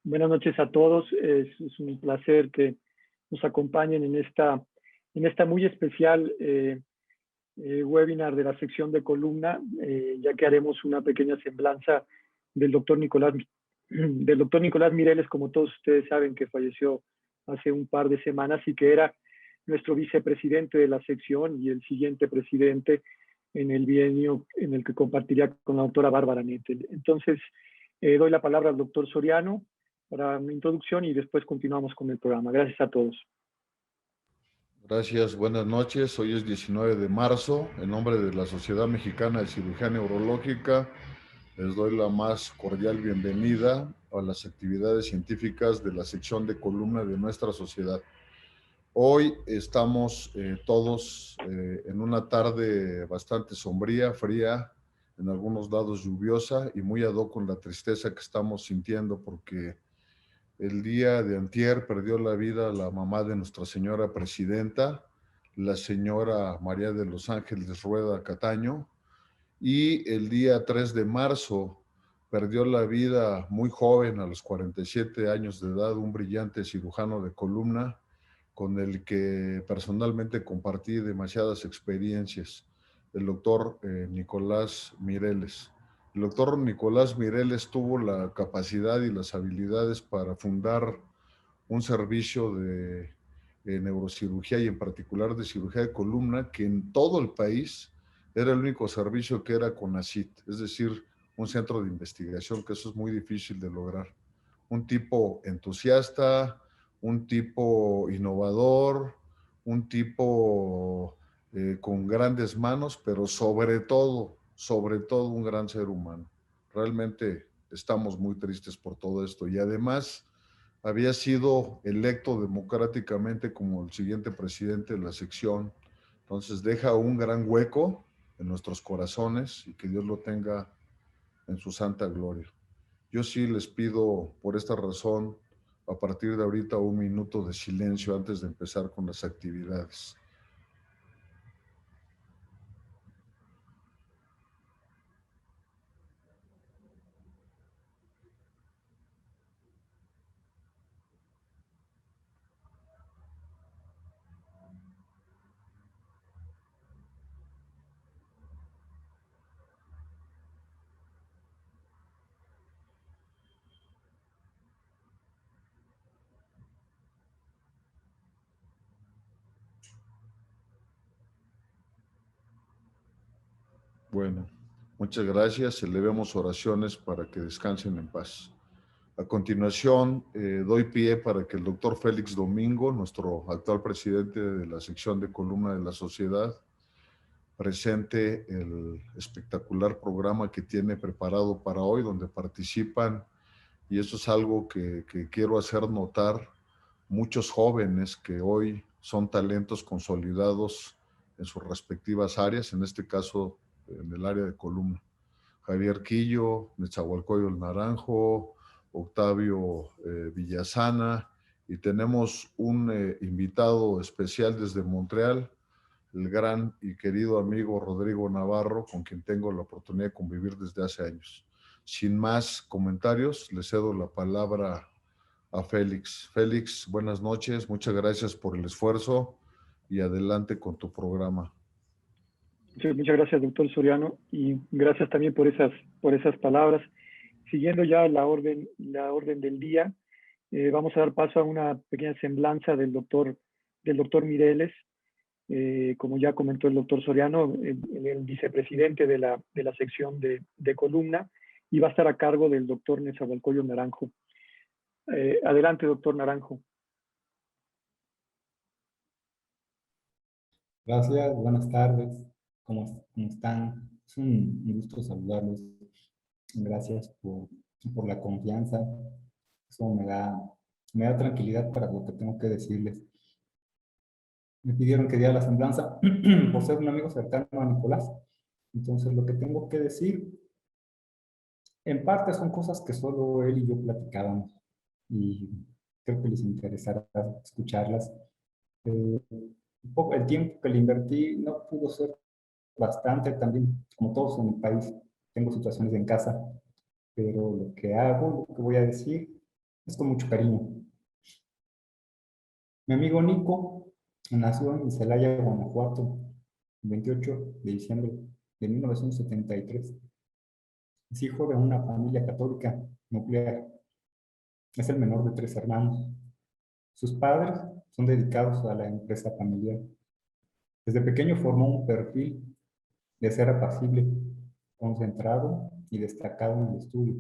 Buenas noches a todos. Es un placer que nos acompañen en esta muy especial webinar de la sección de columna, ya que haremos una pequeña semblanza del doctor Nicolás Mireles, como todos ustedes saben, que falleció hace un par de semanas y que era nuestro vicepresidente de la sección y el siguiente presidente en el bienio en el que compartiría con la doctora Bárbara Nettel. Entonces, doy la palabra al doctor Soriano para una introducción y después continuamos con el programa. Gracias a todos. Gracias, buenas noches. Hoy es 19 de marzo. En nombre de la Sociedad Mexicana de Cirugía Neurológica, les doy la más cordial bienvenida a las actividades científicas de la sección de columna de nuestra sociedad. Hoy estamos todos en una tarde bastante sombría, fría, en algunos lados lluviosa y muy ad hoc con la tristeza que estamos sintiendo porque el día de antier perdió la vida la mamá de Nuestra Señora Presidenta, la señora María de los Ángeles Rueda Cataño, y el día 3 de marzo perdió la vida muy joven, a los 47 años de edad, un brillante cirujano de columna con el que personalmente compartí demasiadas experiencias, el doctor Nicolás Mireles. El doctor Nicolás Mireles tuvo la capacidad y las habilidades para fundar un servicio de neurocirugía y en particular de cirugía de columna que en todo el país era el único servicio que era CONACYT, es decir, un centro de investigación, que eso es muy difícil de lograr. Un tipo entusiasta, un tipo innovador, un tipo con grandes manos, pero sobre todo un gran ser humano. Realmente estamos muy tristes por todo esto y además había sido electo democráticamente como el siguiente presidente de la sección. Entonces deja un gran hueco en nuestros corazones y que Dios lo tenga en su santa gloria. Yo sí les pido por esta razón, a partir de ahorita, un minuto de silencio antes de empezar con las actividades. Bueno, muchas gracias. Elevemos oraciones para que descansen en paz. A continuación, doy pie para que el doctor Félix Domingo, nuestro actual presidente de la sección de columna de la sociedad, presente el espectacular programa que tiene preparado para hoy, donde participan, y eso es algo que quiero hacer notar, muchos jóvenes que hoy son talentos consolidados en sus respectivas áreas, en este caso en el área de columna. Javier Quillo, Nezahualcóyotl Naranjo, Octavio Villasana, y tenemos un invitado especial desde Montreal, el gran y querido amigo Rodrigo Navarro, con quien tengo la oportunidad de convivir desde hace años. Sin más comentarios, le cedo la palabra a Félix. Félix, buenas noches, muchas gracias por el esfuerzo y adelante con tu programa. Muchas gracias, doctor Soriano, y gracias también por esas palabras. Siguiendo ya la orden del día, vamos a dar paso a una pequeña semblanza del doctor Mireles. Como ya comentó el doctor Soriano, el vicepresidente de la sección de columna, y va a estar a cargo del doctor Nezahualcóyotl Naranjo. Adelante, doctor Naranjo. Gracias, buenas tardes. ¿Cómo están? Es un gusto saludarlos. Gracias por la confianza. Eso me da tranquilidad para lo que tengo que decirles. Me pidieron que diera la semblanza por ser un amigo cercano a Nicolás. Entonces, lo que tengo que decir, en parte son cosas que solo él y yo platicábamos. Y creo que les interesará escucharlas. Un poco el tiempo que le invertí no pudo ser bastante también, como todos en el país, tengo situaciones en casa, pero lo que hago, lo que voy a decir, Es con mucho cariño. Mi amigo Nico nació en Celaya, Guanajuato, el 28 de diciembre de 1973. Es hijo de una familia católica nuclear. Es el menor de 3 hermanos. Sus padres son dedicados a la empresa familiar. Desde pequeño formó un perfil de ser apacible, concentrado y destacado en el estudio.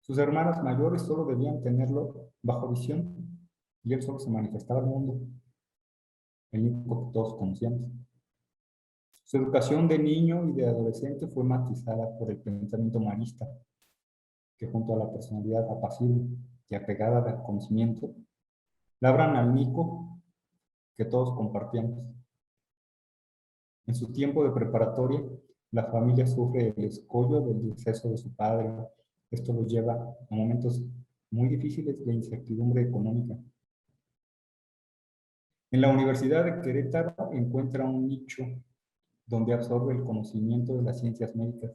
Sus hermanas mayores solo debían tenerlo bajo visión y él solo se manifestaba al mundo, el único que todos conocíamos. Su educación de niño y de adolescente fue matizada por el pensamiento marista, que junto a la personalidad apacible y apegada al conocimiento, labran al Nico que todos compartíamos. En su tiempo de preparatoria, la familia sufre el escollo del deceso de su padre. Esto lo lleva a momentos muy difíciles de incertidumbre económica. En la Universidad de Querétaro encuentra un nicho donde absorbe el conocimiento de las ciencias médicas.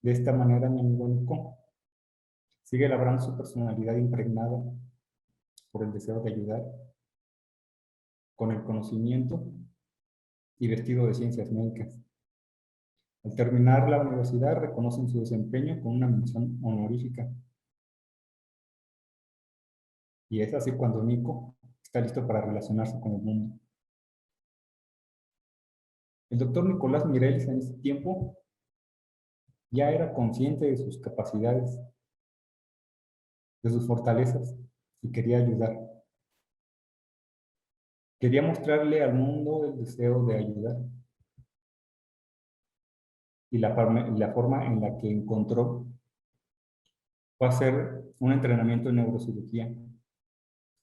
De esta manera, mi amigo Nico sigue labrando su personalidad impregnada por el deseo de ayudar, con el conocimiento y vestido de ciencias médicas. Al terminar la universidad, reconocen su desempeño con una mención honorífica. Y es así cuando Nico está listo para relacionarse con el mundo. El doctor Nicolás Mireles en ese tiempo ya era consciente de sus capacidades, de sus fortalezas, y quería ayudar. Quería mostrarle al mundo el deseo de ayudar. Y la forma en la que encontró fue hacer un entrenamiento en neurocirugía.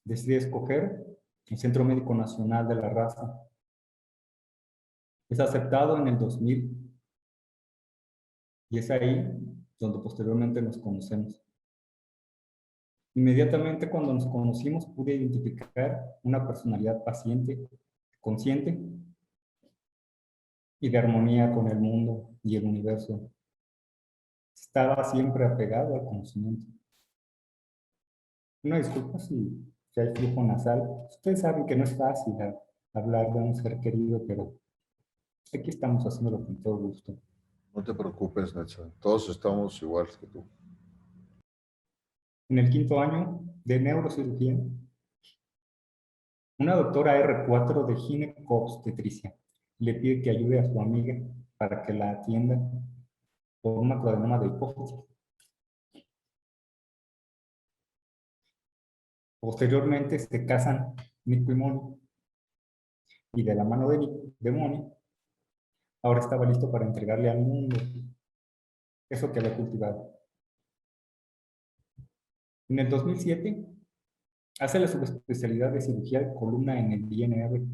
Decide escoger el Centro Médico Nacional de la Raza. Es aceptado en el 2000 y es ahí donde posteriormente nos conocemos. Inmediatamente cuando nos conocimos pude identificar una personalidad paciente, consciente y de armonía con el mundo y el universo. Estaba siempre apegado al conocimiento. Una disculpa si hay flujo nasal. Ustedes saben que no es fácil hablar de un ser querido, pero aquí estamos haciéndolo con todo gusto. No te preocupes, Netza. Todos estamos igual que tú. En el 5º año de neurocirugía, una doctora R4 de ginecobstetricia le pide que ayude a su amiga para que la atienda por un macroadenoma de hipófisis. Posteriormente se casan Nico y Moni, y de la mano de Moni, ahora estaba listo para entregarle al mundo eso que había cultivado. En el 2007, hace la subespecialidad de cirugía de columna en el INR.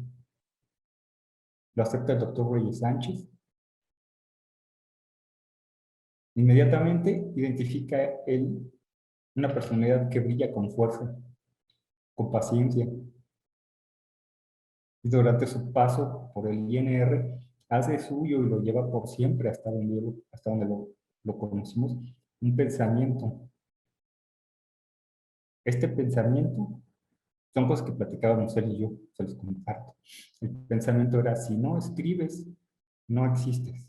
Lo acepta el doctor Reyes Sánchez. Inmediatamente identifica él una personalidad que brilla con fuerza, con paciencia. Y durante su paso por el INR, hace suyo y lo lleva por siempre hasta donde lo conocimos, un pensamiento. Este pensamiento son cosas que platicábamos él y yo, se los comparto. El pensamiento era: si no escribes, no existes.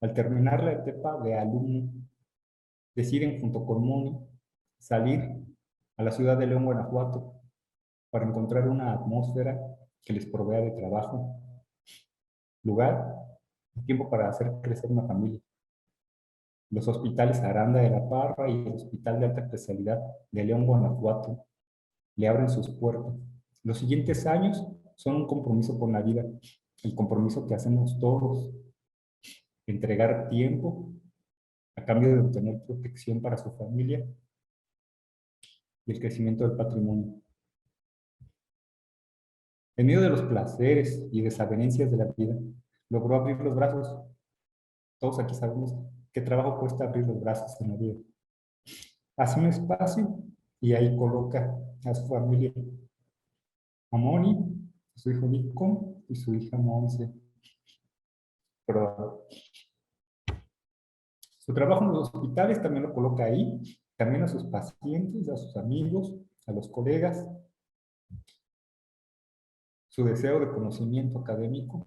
Al terminar la etapa de alumno, deciden junto con Moni salir a la ciudad de León, Guanajuato, para encontrar una atmósfera que les provea de trabajo, lugar y tiempo para hacer crecer una familia. Los hospitales Aranda de la Parra y el Hospital de Alta Especialidad de León, Guanajuato, le abren sus puertas. Los siguientes años son un compromiso con la vida, el compromiso que hacemos todos, entregar tiempo a cambio de obtener protección para su familia y el crecimiento del patrimonio. En medio de los placeres y desavenencias de la vida, logró abrir los brazos. Todos aquí sabemos qué trabajo cuesta abrir los brazos en la vida. Hace un espacio y ahí coloca a su familia, a Moni, a su hijo Nico y su hija Monse. Pero Su trabajo en los hospitales también lo coloca ahí, también a sus pacientes, a sus amigos, a los colegas. Su deseo de conocimiento académico,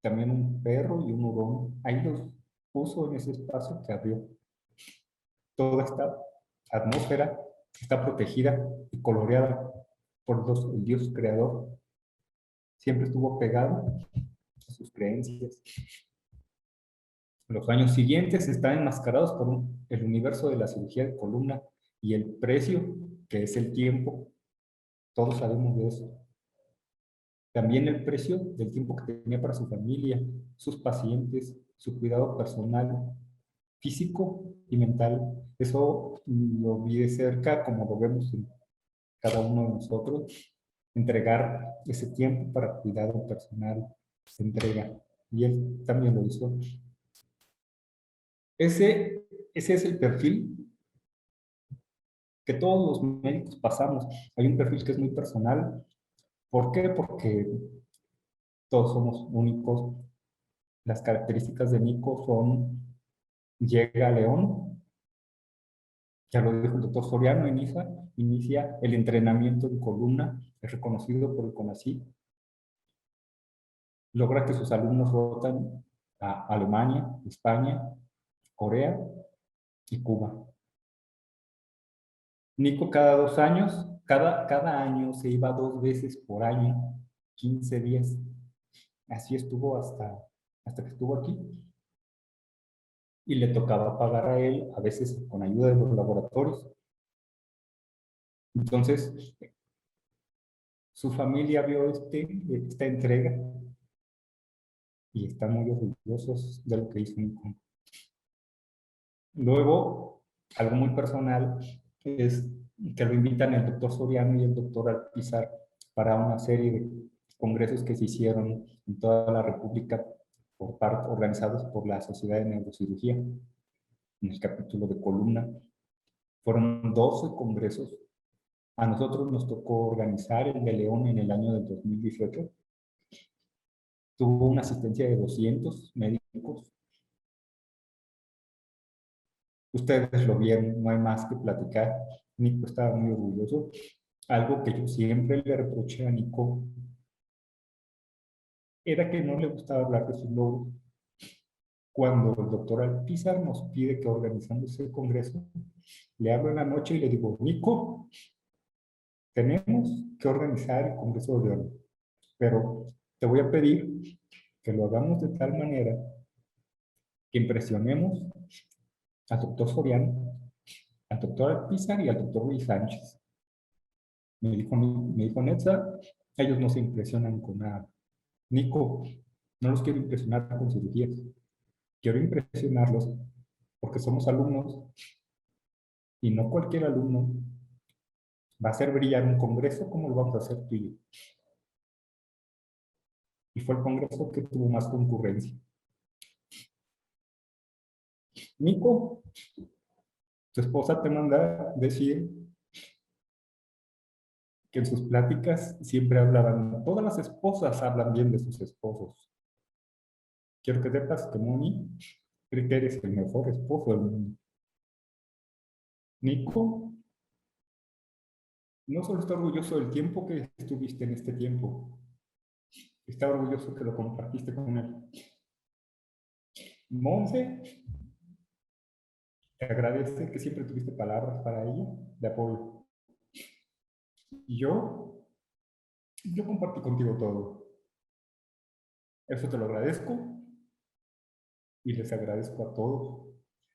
también un perro y un hurón, ahí los puso en ese espacio que abrió. Toda esta atmósfera está protegida y coloreada por el Dios creador. Siempre estuvo pegado a sus creencias. Los años siguientes están enmascarados por el universo de la cirugía de columna y el precio, que es el tiempo. Todos sabemos de eso. También el precio del tiempo que tenía para su familia, sus pacientes, su cuidado personal, físico y mental. Eso lo vi de cerca, como lo vemos en cada uno de nosotros. Entregar ese tiempo para cuidado personal se entrega. Y él también lo hizo. Ese es el perfil que todos los médicos pasamos. Hay un perfil que es muy personal. ¿Por qué? Porque todos somos únicos. Las características de Nico son: llega a León, ya lo dijo el doctor Soriano, inicia el entrenamiento de columna, es reconocido por el CONACYT, logra que sus alumnos rotan a Alemania, España, Corea y Cuba. Nico cada 2 años, cada año se iba 2 veces por año, 15 días. Así estuvo hasta que estuvo aquí. Y le tocaba pagar a él, a veces con ayuda de los laboratorios. Entonces, su familia vio esta entrega y están muy orgullosos de lo que hizo Nico. Luego, algo muy personal es que lo invitan el doctor Soriano y el doctor Alpizar para una serie de congresos que se hicieron en toda la República organizados por la Sociedad de Neurocirugía, en el capítulo de columna. Fueron 12 congresos. A nosotros nos tocó organizar el de León en el año del 2018. Tuvo una asistencia de 200 médicos. Ustedes lo vieron, no hay más que platicar. Nico estaba muy orgulloso. Algo que yo siempre le reproché a Nico era que no le gustaba hablar de sus logros. Cuando el doctor Alpizar nos pide que organizamos el congreso, le hablo en la noche y le digo: Nico, tenemos que organizar el Congreso de León, pero te voy a pedir que lo hagamos de tal manera que impresionemos al doctor Soriano, al doctor Alpizar y al doctor Luis Sánchez. Me dijo Netza, ellos no se impresionan con nada. Nico, no los quiero impresionar con cirugías. Quiero impresionarlos porque somos alumnos y no cualquier alumno va a hacer brillar un congreso como lo vamos a hacer tú y yo. Y fue el congreso que tuvo más concurrencia. Nico, tu esposa te manda decir que en sus pláticas siempre hablaban, todas las esposas hablan bien de sus esposos. Quiero que sepas que Moni cree que eres el mejor esposo del mundo. Nico no solo está orgulloso del tiempo que estuviste en este tiempo, está orgulloso que lo compartiste con él. Monse te agradece que siempre tuviste palabras para ella de apoyo. Y yo compartí contigo todo. Eso te lo agradezco y les agradezco a todos.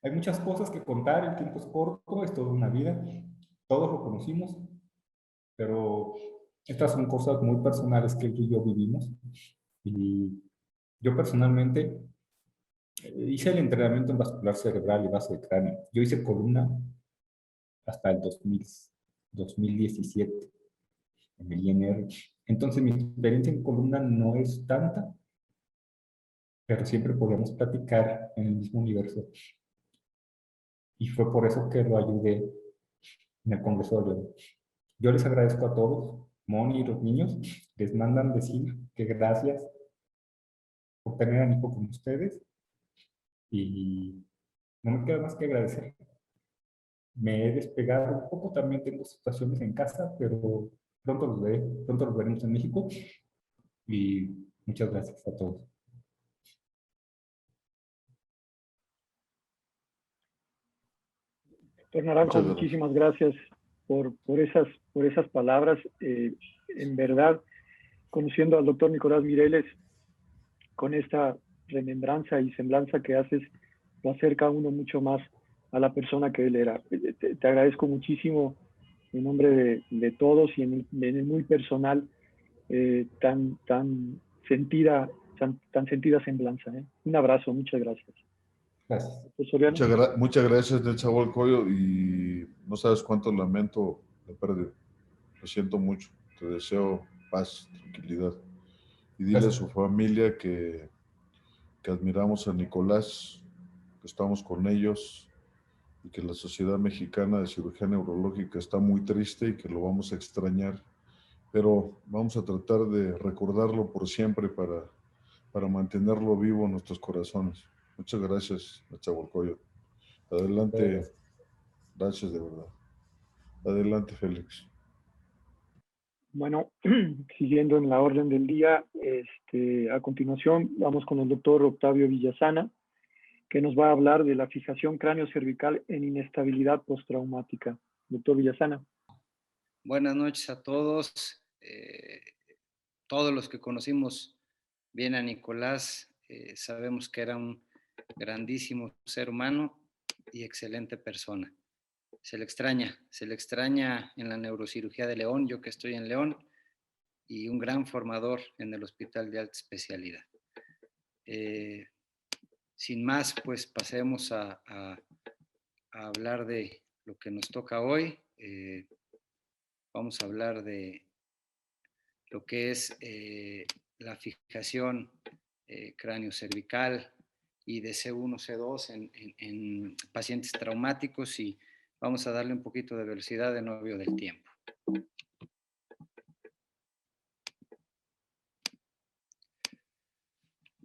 Hay muchas cosas que contar, el tiempo es corto, es toda una vida, todos lo conocimos, pero estas son cosas muy personales que tú y yo vivimos. Y yo personalmente hice el entrenamiento en vascular cerebral y base de cráneo. Yo hice columna hasta el 2017 en el INR. Entonces mi experiencia en columna no es tanta, pero siempre podemos platicar en el mismo universo. Y fue por eso que lo ayudé en el Congreso de León. Yo les agradezco a todos, Moni y los niños, les mandan decir que gracias por tener a Nico con ustedes y no me queda más que agradecer. Me he despegado un poco, también tengo situaciones en casa, pero pronto los veremos en México y muchas gracias a todos. Doctor Naranjo, Muchas gracias. muchísimas gracias por esas palabras. En verdad, conociendo al doctor Nicolás Mireles, con esta remembranza y semblanza que haces, lo acerca a uno mucho más a la persona que él era. Te agradezco muchísimo en nombre de todos y en el muy personal, tan sentida semblanza. Un abrazo, muchas gracias. Gracias. Doctor Soriano. Muchas gracias, del Chabolcoyo, y no sabes cuánto lamento la pérdida. Lo siento mucho. Te deseo paz, tranquilidad. Y dile a su familia que admiramos a Nicolás, que estamos con ellos y que la Sociedad Mexicana de Cirugía Neurológica está muy triste y que lo vamos a extrañar. Pero vamos a tratar de recordarlo por siempre para mantenerlo vivo en nuestros corazones. Muchas gracias, Chabolcoyo. Adelante. Gracias, de verdad. Adelante, Félix. Bueno, siguiendo en la orden del día, a continuación vamos con el doctor Octavio Villasana, que nos va a hablar de la fijación cráneo-cervical en inestabilidad postraumática. Doctor Villasana. Buenas noches a todos. Todos los que conocimos bien a Nicolás sabemos que era un grandísimo ser humano y excelente persona. Se le extraña en la neurocirugía de León, yo que estoy en León, y un gran formador en el Hospital de Alta Especialidad. Sin más, pues pasemos a hablar de lo que nos toca hoy. Vamos a hablar de lo que es la fijación cráneo-cervical y de C1, C2 en pacientes traumáticos, y vamos a darle un poquito de velocidad de novio del tiempo.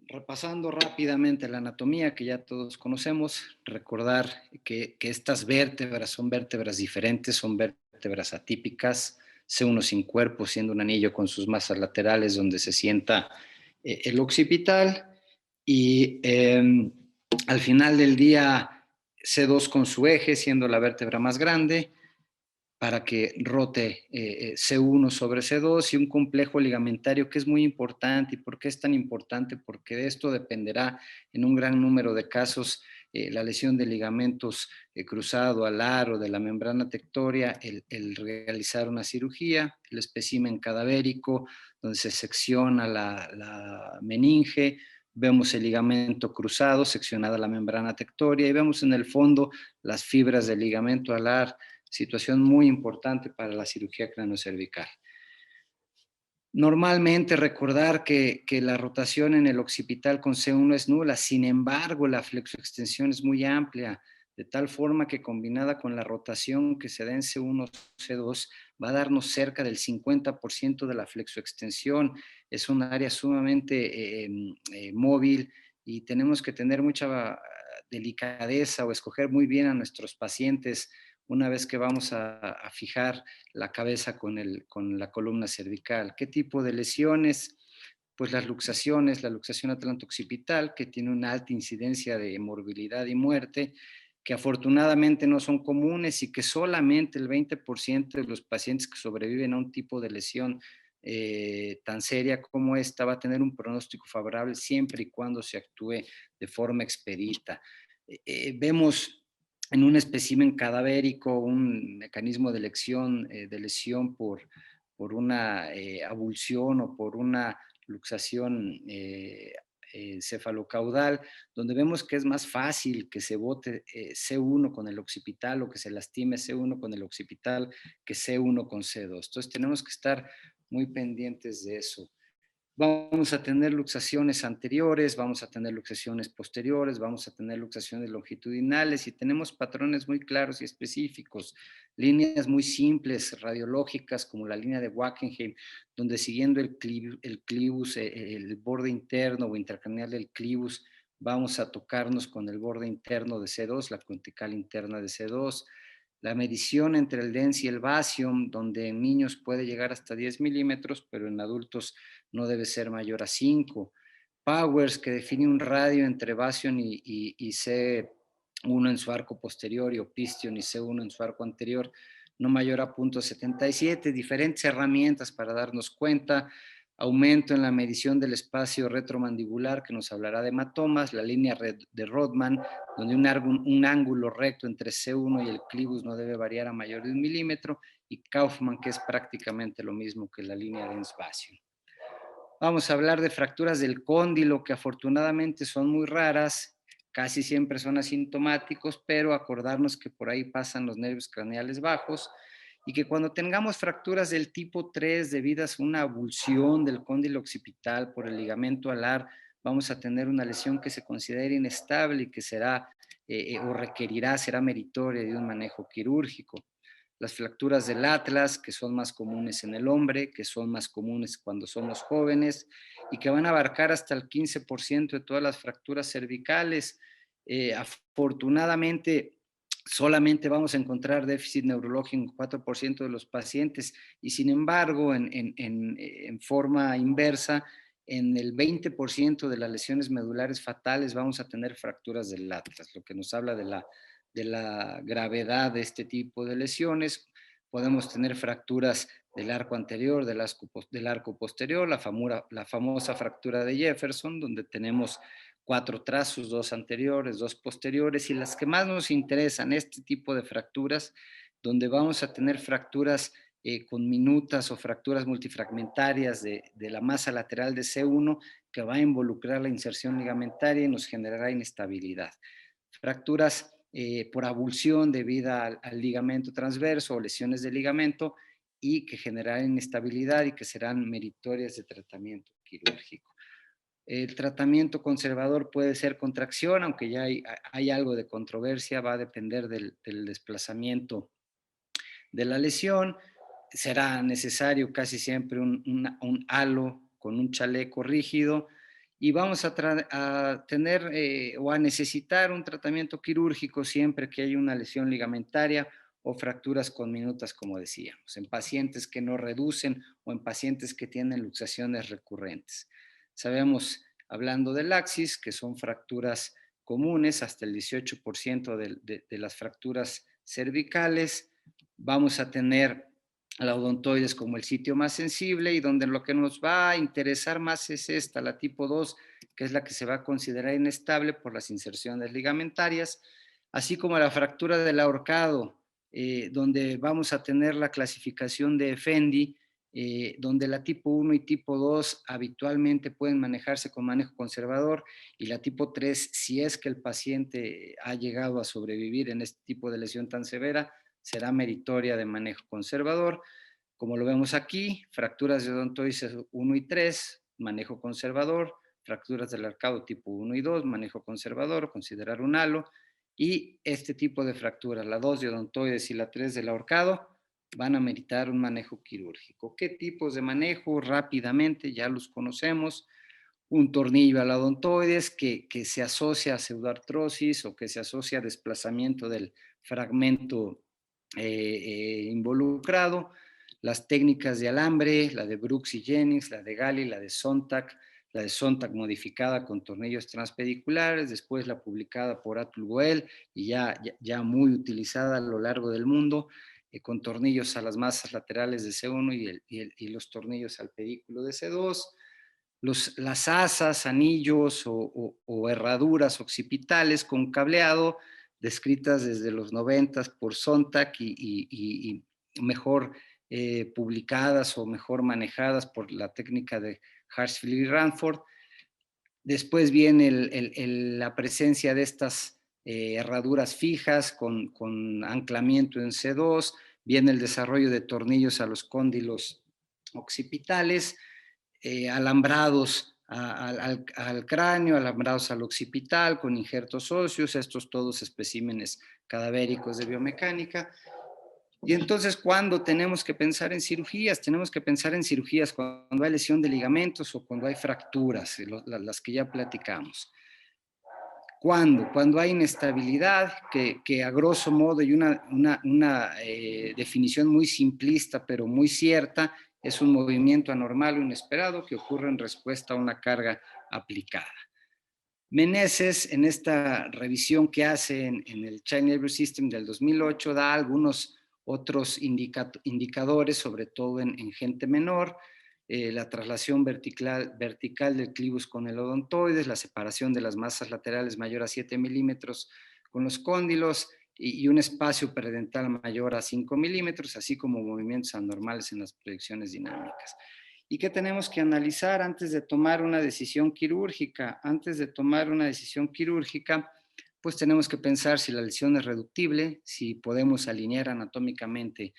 Repasando rápidamente la anatomía que ya todos conocemos, recordar que estas vértebras son vértebras diferentes, son vértebras atípicas, C1 sin cuerpo, siendo un anillo con sus masas laterales donde se sienta el occipital, y al final del día C2 con su eje, siendo la vértebra más grande, para que rote C1 sobre C2, y un complejo ligamentario que es muy importante. ¿Y por qué es tan importante? Porque de esto dependerá en un gran número de casos la lesión de ligamentos cruzado, alar o de la membrana tectoria, el realizar una cirugía, el espécimen cadavérico donde se secciona la meninge, vemos el ligamento cruzado, seccionada la membrana tectoria, y vemos en el fondo las fibras del ligamento alar, situación muy importante para la cirugía cráneo-cervical. Normalmente recordar que la rotación en el occipital con C1 es nula, sin embargo la flexoextensión es muy amplia, de tal forma que combinada con la rotación que se da en C1, C2, va a darnos cerca del 50% de la flexoextensión. Es un área sumamente móvil, y tenemos que tener mucha delicadeza o escoger muy bien a nuestros pacientes una vez que vamos a fijar la cabeza con la columna cervical. ¿Qué tipo de lesiones? Pues las luxaciones, la luxación atlanto-occipital, que tiene una alta incidencia de morbilidad y muerte, que afortunadamente no son comunes, y que solamente el 20% de los pacientes que sobreviven a un tipo de lesión tan seria como esta va a tener un pronóstico favorable siempre y cuando se actúe de forma expedita. Vemos en un espécimen cadavérico un mecanismo de lesión por una abulsión o por una luxación cefalocaudal, donde vemos que es más fácil que se bote C1 con el occipital, o que se lastime C1 con el occipital, que C1 con C2. Entonces tenemos que estar muy pendientes de eso. Vamos a tener luxaciones anteriores, vamos a tener luxaciones posteriores, vamos a tener luxaciones longitudinales, y tenemos patrones muy claros y específicos, líneas muy simples, radiológicas, como la línea de Wackenheim, donde siguiendo el clivus, el borde interno o intracraneal del clivus, vamos a tocarnos con el borde interno de C2, la cortical interna de C2, la medición entre el DENS y el basium, donde en niños puede llegar hasta 10 milímetros, pero en adultos no debe ser mayor a 5. Powers, que define un radio entre basium y C1 en su arco posterior y opistion y C1 en su arco anterior, no mayor a 0.77. Diferentes herramientas para darnos cuenta. Aumento en la medición del espacio retromandibular, que nos hablará de hematomas, la línea de Rodman, donde un ángulo recto entre C1 y el clivus no debe variar a mayor de 1 milímetro, y Kaufman, que es prácticamente lo mismo que la línea Lenz-Basium. Vamos a hablar de fracturas del cóndilo, que afortunadamente son muy raras, casi siempre son asintomáticos, pero acordarnos que por ahí pasan los nervios craneales bajos, y que cuando tengamos fracturas del tipo 3 debidas a una avulsión del cóndilo occipital por el ligamento alar, vamos a tener una lesión que se considera inestable y que será o requerirá, será meritoria de un manejo quirúrgico. Las fracturas del atlas, que son más comunes en el hombre, que son más comunes cuando somos jóvenes y que van a abarcar hasta el 15% de todas las fracturas cervicales. Afortunadamente, solamente vamos a encontrar déficit neurológico en 4% de los pacientes, y sin embargo, en forma inversa, en el 20% de las lesiones medulares fatales vamos a tener fracturas del atlas, lo que nos habla de la gravedad de este tipo de lesiones. Podemos tener fracturas del arco anterior, del arco posterior, la famosa fractura de Jefferson, donde tenemos 4 trazos, 2 anteriores, 2 posteriores, y las que más nos interesan, este tipo de fracturas, donde vamos a tener fracturas con minutas o fracturas multifragmentarias de la masa lateral de C1, que va a involucrar la inserción ligamentaria y nos generará inestabilidad. Fracturas por avulsión debida al ligamento transverso o lesiones del ligamento, y que generarán inestabilidad y que serán meritorias de tratamiento quirúrgico. El tratamiento conservador puede ser contracción, aunque ya hay algo de controversia, va a depender del desplazamiento de la lesión. Será necesario casi siempre un halo con un chaleco rígido, y vamos a tener o a necesitar un tratamiento quirúrgico siempre que haya una lesión ligamentaria o fracturas con minutas, como decíamos, en pacientes que no reducen o en pacientes que tienen luxaciones recurrentes. Sabemos, hablando del axis, que son fracturas comunes, hasta el 18% de las fracturas cervicales. Vamos a tener la odontoides como el sitio más sensible, y donde lo que nos va a interesar más es esta, la tipo 2, que es la que se va a considerar inestable por las inserciones ligamentarias, así como la fractura del ahorcado, donde vamos a tener la clasificación de Effendi, donde la tipo 1 y tipo 2 habitualmente pueden manejarse con manejo conservador, y la tipo 3, si es que el paciente ha llegado a sobrevivir en este tipo de lesión tan severa, será meritoria de manejo conservador. Como lo vemos aquí, fracturas de odontoides 1 y 3, manejo conservador; fracturas del arcado tipo 1 y 2, manejo conservador, considerar un halo; y este tipo de fracturas, la 2 de odontoides y la 3 del ahorcado, van a meritar un manejo quirúrgico. ¿Qué tipos de manejo? Rápidamente, ya los conocemos. Un tornillo al odontoides que se asocia a pseudoartrosis o que se asocia a desplazamiento del fragmento involucrado. Las técnicas de alambre, la de Brooks y Jennings, la de Gali, la de Sontag modificada con tornillos transpediculares, después la publicada por Atul Goel y ya muy utilizada a lo largo del mundo, con tornillos a las masas laterales de C1 y los tornillos al pedículo de C2. Las asas, anillos o herraduras occipitales con cableado, descritas desde los 90 por Sontag y mejor publicadas o mejor manejadas por la técnica de Hartsfield y Ranford. Después viene la presencia de estas herraduras fijas con anclamiento en C2, viene el desarrollo de tornillos a los cóndilos occipitales, alambrados al cráneo, alambrados al occipital con injertos óseos, estos todos especímenes cadavéricos de biomecánica. Y entonces, ¿cuándo tenemos que pensar en cirugías? Tenemos que pensar en cirugías cuando hay lesión de ligamentos o cuando hay fracturas, las que ya platicamos. Cuando hay inestabilidad, que a grosso modo y una definición muy simplista pero muy cierta, es un movimiento anormal o inesperado que ocurre en respuesta a una carga aplicada. Meneses, en esta revisión que hace en el Child Labor System del 2008, da algunos otros indicadores, sobre todo en gente menor, la traslación vertical del clivus con el odontoides, la separación de las masas laterales mayor a 7 milímetros con los cóndilos y un espacio peridental mayor a 5 milímetros, así como movimientos anormales en las proyecciones dinámicas. ¿Y qué tenemos que analizar antes de tomar una decisión quirúrgica? Antes de tomar una decisión quirúrgica, pues tenemos que pensar si la lesión es reductible, si podemos alinear anatómicamente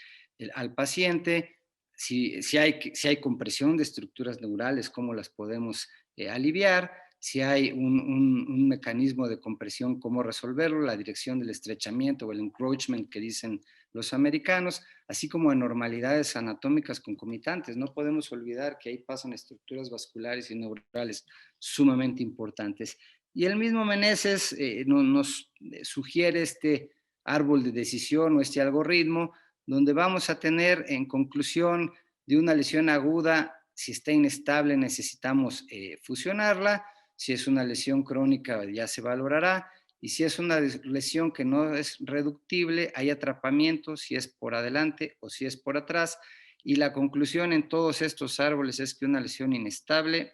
al paciente, si hay compresión de estructuras neurales, cómo las podemos aliviar, si hay un mecanismo de compresión, cómo resolverlo, la dirección del estrechamiento o el encroachment que dicen los americanos, así como anormalidades anatómicas concomitantes. No podemos olvidar que ahí pasan estructuras vasculares y neurales sumamente importantes. Y el mismo Meneses nos sugiere este árbol de decisión o este algoritmo, donde vamos a tener en conclusión de una lesión aguda, si está inestable necesitamos fusionarla, si es una lesión crónica ya se valorará, y si es una lesión que no es reductible, hay atrapamiento, si es por adelante o si es por atrás, y la conclusión en todos estos árboles es que una lesión inestable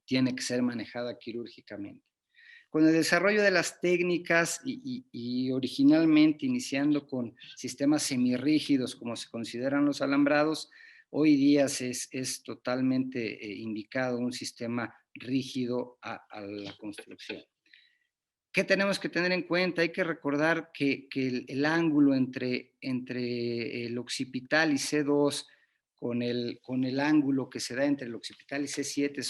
tiene que ser manejada quirúrgicamente. Con el desarrollo de las técnicas y originalmente iniciando con sistemas semirrígidos como se consideran los alambrados, hoy día es totalmente indicado un sistema rígido a la construcción. ¿Qué tenemos que tener en cuenta? Hay que recordar que el ángulo entre el occipital y C2 con el ángulo que se da entre el occipital y C7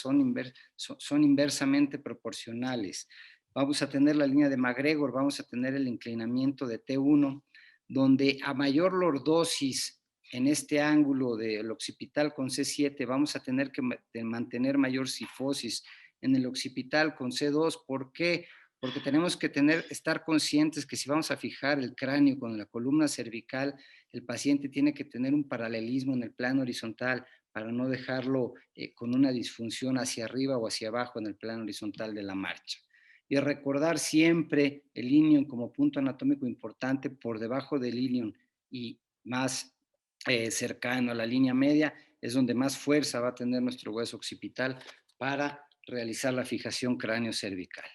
son inversamente proporcionales. Vamos a tener la línea de MacGregor, vamos a tener el inclinamiento de T1, donde a mayor lordosis en este ángulo del occipital con C7 vamos a tener que mantener mayor cifosis en el occipital con C2. ¿Por qué? Porque tenemos que estar conscientes que si vamos a fijar el cráneo con la columna cervical, el paciente tiene que tener un paralelismo en el plano horizontal para no dejarlo con una disfunción hacia arriba o hacia abajo en el plano horizontal de la marcha. Y recordar siempre el ilion como punto anatómico importante por debajo del ilion y más cercano a la línea media, es donde más fuerza va a tener nuestro hueso occipital para realizar la fijación cráneo-cervical.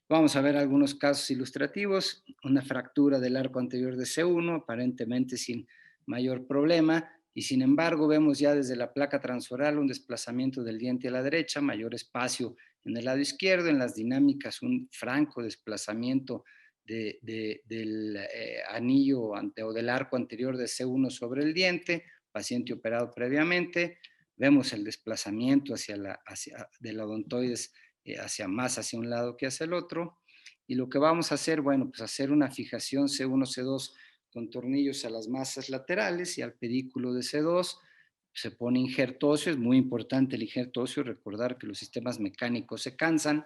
Vamos a ver algunos casos ilustrativos. Una fractura del arco anterior de C1, aparentemente sin mayor problema, y sin embargo vemos ya desde la placa transoral un desplazamiento del diente a la derecha, mayor espacio en el lado izquierdo, en las dinámicas un franco desplazamiento del anillo o del arco anterior de C1 sobre el diente, paciente operado previamente. Vemos el desplazamiento del odontoides más hacia un lado que hacia el otro. Y lo que vamos a hacer, bueno, pues hacer una fijación C1, C2 con tornillos a las masas laterales y al pedículo de C2. Se pone injerto óseo, es muy importante el injerto óseo, recordar que los sistemas mecánicos se cansan.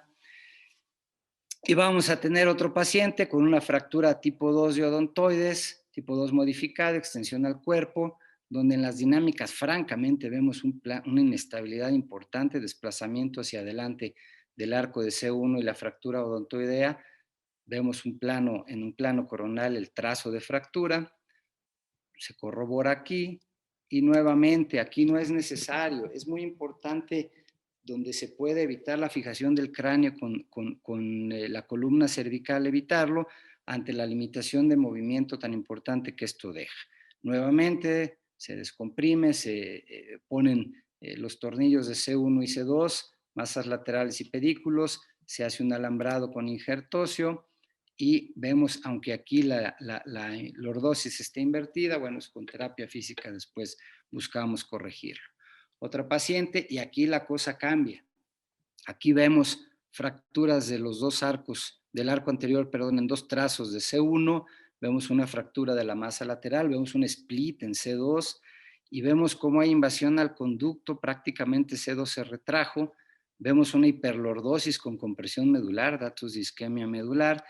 Y vamos a tener otro paciente con una fractura tipo 2 de odontoides, tipo 2 modificada, extensión al cuerpo, donde en las dinámicas francamente vemos una inestabilidad importante, desplazamiento hacia adelante del arco de C1 y la fractura odontoidea. Vemos en un plano coronal el trazo de fractura, se corrobora aquí y nuevamente aquí no es necesario, es muy importante donde se puede evitar la fijación del cráneo con la columna cervical, evitarlo ante la limitación de movimiento tan importante que esto deja. Nuevamente se descomprime, se ponen los tornillos de C1 y C2, masas laterales y pedículos, se hace un alambrado con injerto óseo y vemos, aunque aquí la lordosis está invertida, bueno, es con terapia física después buscamos corregirlo. Otra paciente y aquí la cosa cambia. Aquí vemos fracturas de los dos arcos, del arco anterior, perdón, en dos trazos de C1, vemos una fractura de la masa lateral, vemos un split en C2 y vemos cómo hay invasión al conducto, prácticamente C2 se retrajo, vemos una hiperlordosis con compresión medular, datos de isquemia medular,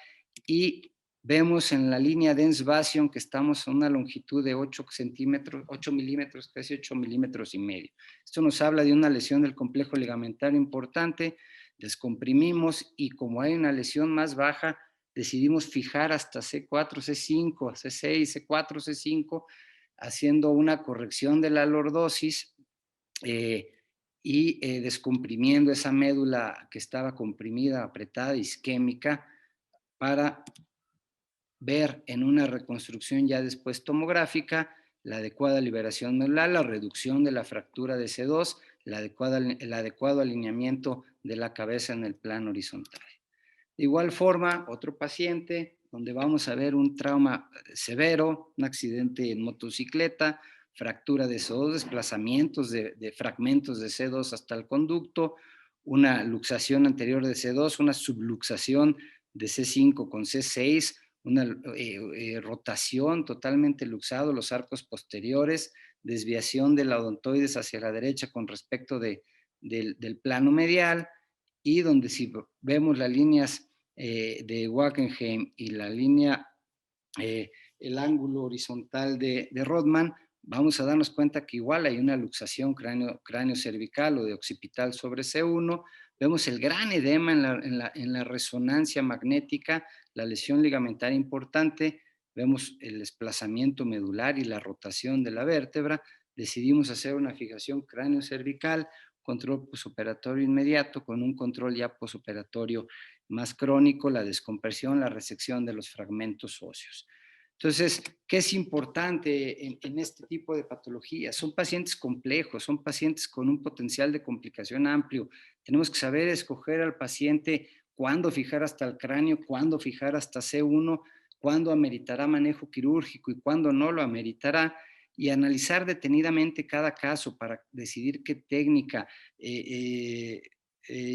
y vemos en la línea Dens-Vasion que estamos a una longitud de 8 centímetros, 8 milímetros, casi 8 milímetros y medio. Esto nos habla de una lesión del complejo ligamentario importante, descomprimimos y como hay una lesión más baja, decidimos fijar hasta C4, C5, C6, C4, C5, haciendo una corrección de la lordosis y descomprimiendo esa médula que estaba comprimida, apretada, isquémica, para ver en una reconstrucción ya después tomográfica la adecuada liberación medular, la reducción de la fractura de C2, el adecuado alineamiento de la cabeza en el plano horizontal. De igual forma, otro paciente donde vamos a ver un trauma severo, un accidente en motocicleta, fractura de C2, desplazamientos de fragmentos de C2 hasta el conducto, una luxación anterior de C2, una subluxación de C5 con C6, una rotación totalmente luxado, los arcos posteriores, desviación de la odontoides hacia la derecha con respecto del plano medial, y donde si vemos las líneas de Wackenheim y la línea, el ángulo horizontal de Rodman, vamos a darnos cuenta que igual hay una luxación cráneo-cervical o de occipital sobre C1, vemos el gran edema en la resonancia magnética, la lesión ligamentaria importante, vemos el desplazamiento medular y la rotación de la vértebra, decidimos hacer una fijación cráneo-cervical, control posoperatorio inmediato, con un control ya posoperatorio más crónico, la descompresión, la resección de los fragmentos óseos. Entonces, ¿qué es importante en este tipo de patologías? Son pacientes complejos, son pacientes con un potencial de complicación amplio. Tenemos que saber escoger al paciente cuándo fijar hasta el cráneo, cuándo fijar hasta C1, cuándo ameritará manejo quirúrgico y cuándo no lo ameritará, y analizar detenidamente cada caso para decidir qué técnica.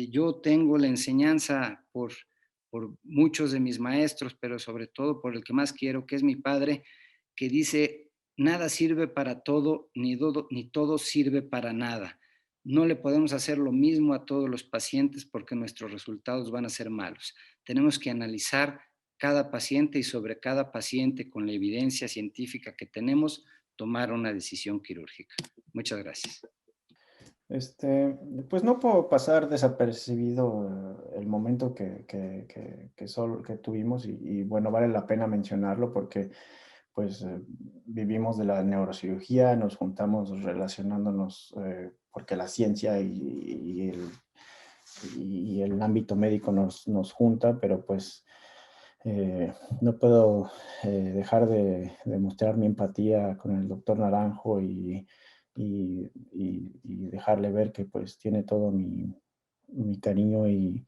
Yo tengo la enseñanza por muchos de mis maestros, pero sobre todo por el que más quiero, que es mi padre, que dice, nada sirve para todo, ni todo sirve para nada. No le podemos hacer lo mismo a todos los pacientes porque nuestros resultados van a ser malos. Tenemos que analizar cada paciente y sobre cada paciente con la evidencia científica que tenemos, tomar una decisión quirúrgica. Muchas gracias. Pues no puedo pasar desapercibido el momento que tuvimos y bueno, vale la pena mencionarlo porque pues vivimos de la neurocirugía, nos juntamos relacionándonos porque la ciencia y el ámbito médico nos junta, pero pues no puedo dejar de mostrar mi empatía con el doctor Naranjo y dejarle ver que pues tiene todo mi cariño y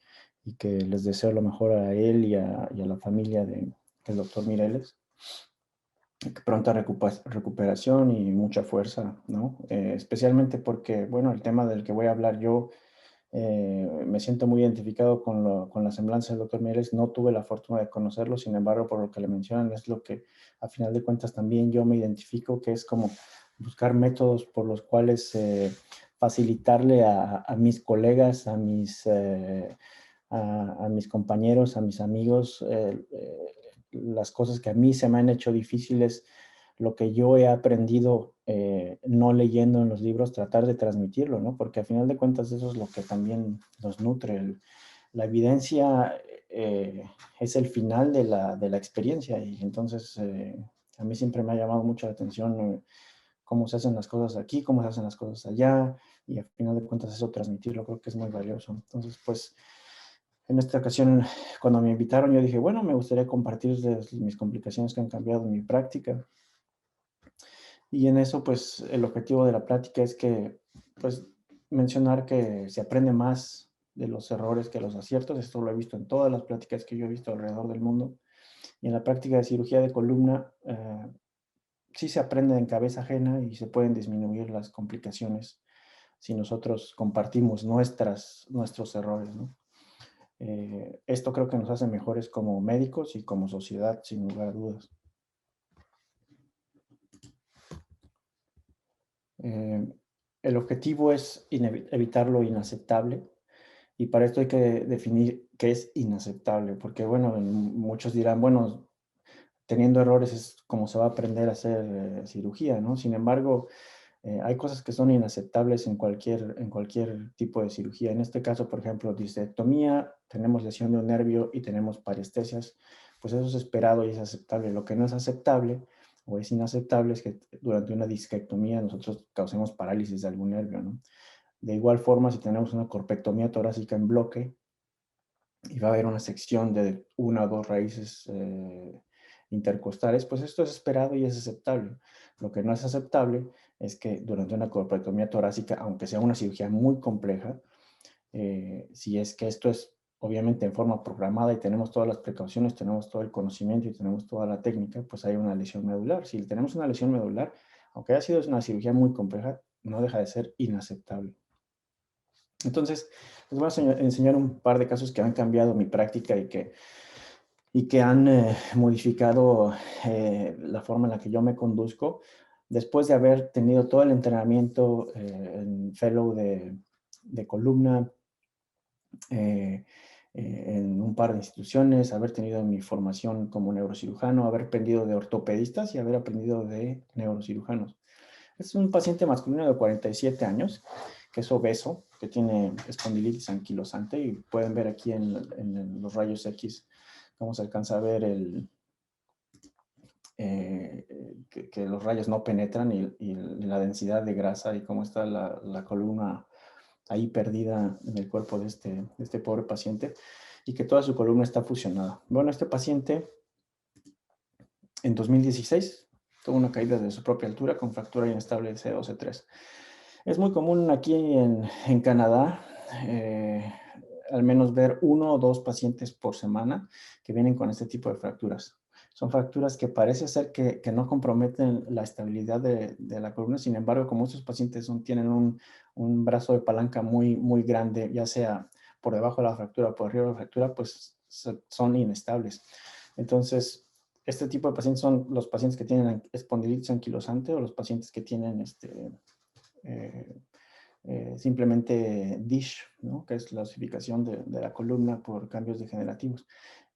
que les deseo lo mejor a él y a la familia del doctor Mireles. Que pronta recuperación y mucha fuerza, ¿no? Especialmente porque, bueno, el tema del que voy a hablar yo, me siento muy identificado con la semblanza del doctor Mireles. No tuve la fortuna de conocerlo, sin embargo, por lo que le mencionan, es lo que a final de cuentas también yo me identifico, que es como buscar métodos por los cuales facilitarle a mis colegas, a mis compañeros, a mis amigos, las cosas que a mí se me han hecho difíciles, lo que yo he aprendido no leyendo en los libros, tratar de transmitirlo, ¿no? Porque al final de cuentas eso es lo que también nos nutre. La evidencia es el final de la experiencia y entonces a mí siempre me ha llamado mucho la atención cómo se hacen las cosas aquí, cómo se hacen las cosas allá y al final de cuentas eso transmitirlo creo que es muy valioso. Entonces, pues, en esta ocasión, cuando me invitaron, yo dije, bueno, me gustaría compartirles mis complicaciones que han cambiado en mi práctica. Y en eso, pues, el objetivo de la plática es que, pues, mencionar que se aprende más de los errores que los aciertos. Esto lo he visto en todas las pláticas que yo he visto alrededor del mundo. Y en la práctica de cirugía de columna, sí se aprende en cabeza ajena y se pueden disminuir las complicaciones si nosotros compartimos nuestros errores, ¿no? Esto creo que nos hace mejores como médicos y como sociedad, sin lugar a dudas. El objetivo es evitar lo inaceptable Y para esto hay que definir qué es inaceptable, porque bueno, muchos dirán, bueno, teniendo errores es como se va a aprender a hacer cirugía, ¿no? Sin embargo, hay cosas que son inaceptables en cualquier tipo de cirugía. En este caso, por ejemplo, disectomía, tenemos lesión de un nervio y tenemos parestesias, pues eso es esperado y es aceptable. Lo que no es aceptable o es inaceptable es que durante una discectomía nosotros causemos parálisis de algún nervio, ¿no? De igual forma, si tenemos una corpectomía torácica en bloque y va a haber una sección de una o dos raíces intercostales, pues esto es esperado y es aceptable. Lo que no es aceptable es que durante una corpectomía torácica, aunque sea una cirugía muy compleja, si es que esto es obviamente en forma programada y tenemos todas las precauciones, tenemos todo el conocimiento y tenemos toda la técnica, pues hay una lesión medular. Si tenemos una lesión medular, aunque haya sido una cirugía muy compleja, no deja de ser inaceptable. Entonces, les voy a enseñar un par de casos que han cambiado mi práctica y que han modificado la forma en la que yo me conduzco después de haber tenido todo el entrenamiento en fellow de columna en un par de instituciones, haber tenido mi formación como neurocirujano, haber aprendido de ortopedistas y haber aprendido de neurocirujanos. Es un paciente masculino de 47 años, que es obeso, que tiene espondilitis anquilosante y pueden ver aquí en los rayos X cómo se alcanza a ver que los rayos no penetran y la densidad de grasa y cómo está la columna ahí perdida en el cuerpo de este pobre paciente y que toda su columna está fusionada. Bueno, este paciente en 2016 tuvo una caída de su propia altura con fractura inestable de C2, C3. Es muy común aquí en Canadá, al menos ver 1 o 2 pacientes por semana que vienen con este tipo de fracturas. Son fracturas que parece ser que no comprometen la estabilidad de la columna, sin embargo, como estos pacientes tienen un brazo de palanca muy, muy grande, ya sea por debajo de la fractura o por arriba de la fractura, pues son inestables. Entonces, este tipo de pacientes son los pacientes que tienen espondilitis anquilosante o los pacientes que tienen simplemente DISH, ¿no? Que es la osificación de la columna por cambios degenerativos.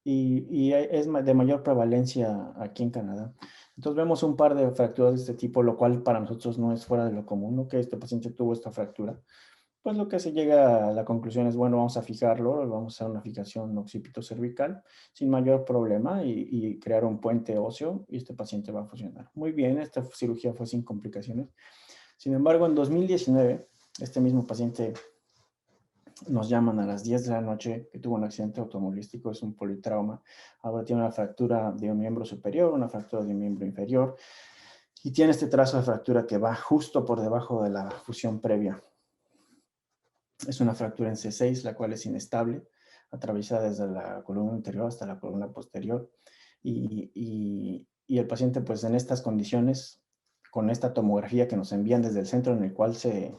Y es de mayor prevalencia aquí en Canadá. Entonces vemos un par de fracturas de este tipo, lo cual para nosotros no es fuera de lo común, ¿no? Que este paciente tuvo esta fractura. Pues lo que se llega a la conclusión es, bueno, vamos a fijarlo, vamos a hacer una fijación occipito-cervical sin mayor problema y crear un puente óseo y este paciente va a funcionar. Muy bien, esta cirugía fue sin complicaciones. Sin embargo, en 2019, este mismo paciente nos llaman a las 10 de la noche que tuvo un accidente automovilístico, es un politrauma. Ahora tiene una fractura de un miembro superior, una fractura de un miembro inferior y tiene este trazo de fractura que va justo por debajo de la fusión previa. Es una fractura en C6, la cual es inestable, atravesada desde la columna anterior hasta la columna posterior. Y el paciente, pues en estas condiciones, con esta tomografía que nos envían desde el centro en el cual se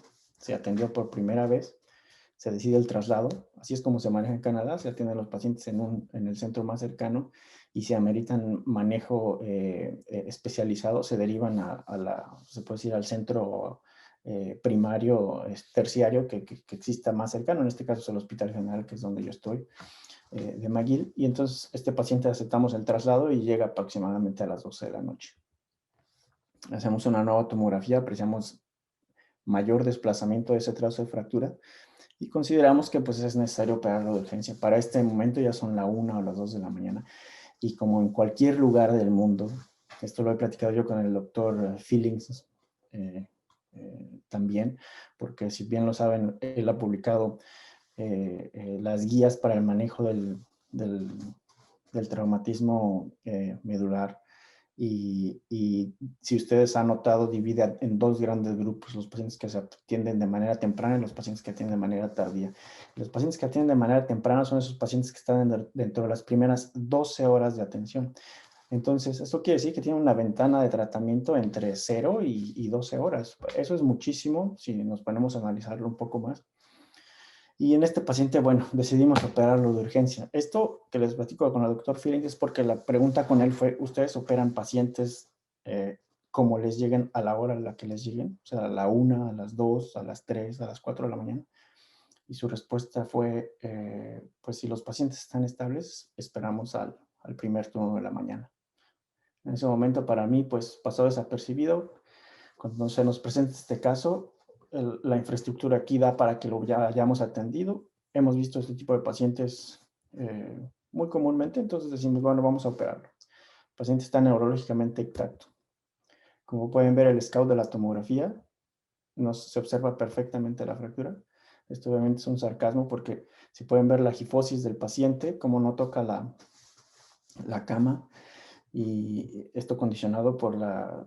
atendió por primera vez, se decide el traslado. Así es como se maneja en Canadá, se atienden los pacientes en el centro más cercano y si ameritan manejo especializado, se derivan se puede decir, al centro primario, terciario que exista más cercano. En este caso es el Hospital General, que es donde yo estoy, de McGill. Y entonces este paciente aceptamos el traslado y llega aproximadamente a las 12 de la noche. Hacemos una nueva tomografía, apreciamos mayor desplazamiento de ese trazo de fractura y consideramos que pues es necesario operarlo de urgencia. Para este momento ya son la 1 o las 2 de la mañana y como en cualquier lugar del mundo, esto lo he platicado yo con el doctor Fillings también, porque si bien lo saben, él ha publicado las guías para el manejo del traumatismo medular. Y si ustedes han notado, divide en 2 grandes grupos, los pacientes que se atienden de manera temprana y los pacientes que atienden de manera tardía. Los pacientes que atienden de manera temprana son esos pacientes que están dentro de las primeras 12 horas de atención. Entonces, esto quiere decir que tiene una ventana de tratamiento entre 0 y 12 horas. Eso es muchísimo si nos ponemos a analizarlo un poco más. Y en este paciente, bueno, decidimos operarlo de urgencia. Esto que les platico con el doctor Feeling es porque la pregunta con él fue, ¿ustedes operan pacientes como les lleguen a la hora a la que les lleguen? O sea, a la 1, a las 2, a las 3, a las 4 de la mañana. y su respuesta fue, pues si los pacientes están estables, esperamos al primer turno de la mañana. En ese momento para mí pues pasó desapercibido. Cuando se nos presenta este caso, la infraestructura aquí da para que lo ya hayamos atendido. Hemos visto este tipo de pacientes muy comúnmente, entonces decimos, bueno, vamos a operarlo. El paciente está neurológicamente intacto. Como pueden ver, el scout de la tomografía se observa perfectamente la fractura. Esto obviamente es un sarcasmo porque si pueden ver la gifosis del paciente, como no toca la cama, y esto condicionado por la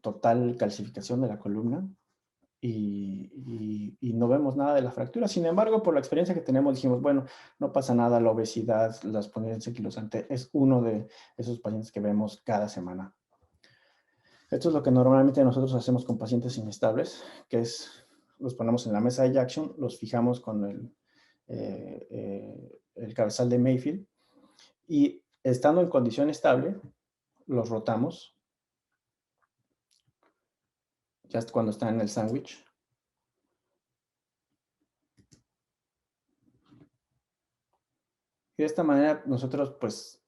total calcificación de la columna, y no vemos nada de la fractura. Sin embargo, por la experiencia que tenemos, dijimos, bueno, no pasa nada, la obesidad, la espondilosis anquilosante es uno de esos pacientes que vemos cada semana. Esto es lo que normalmente nosotros hacemos con pacientes inestables, que es, los ponemos en la mesa de Jackson, los fijamos con el cabezal de Mayfield, y estando en condición estable, los rotamos, ya cuando están en el sándwich. Y de esta manera nosotros, pues,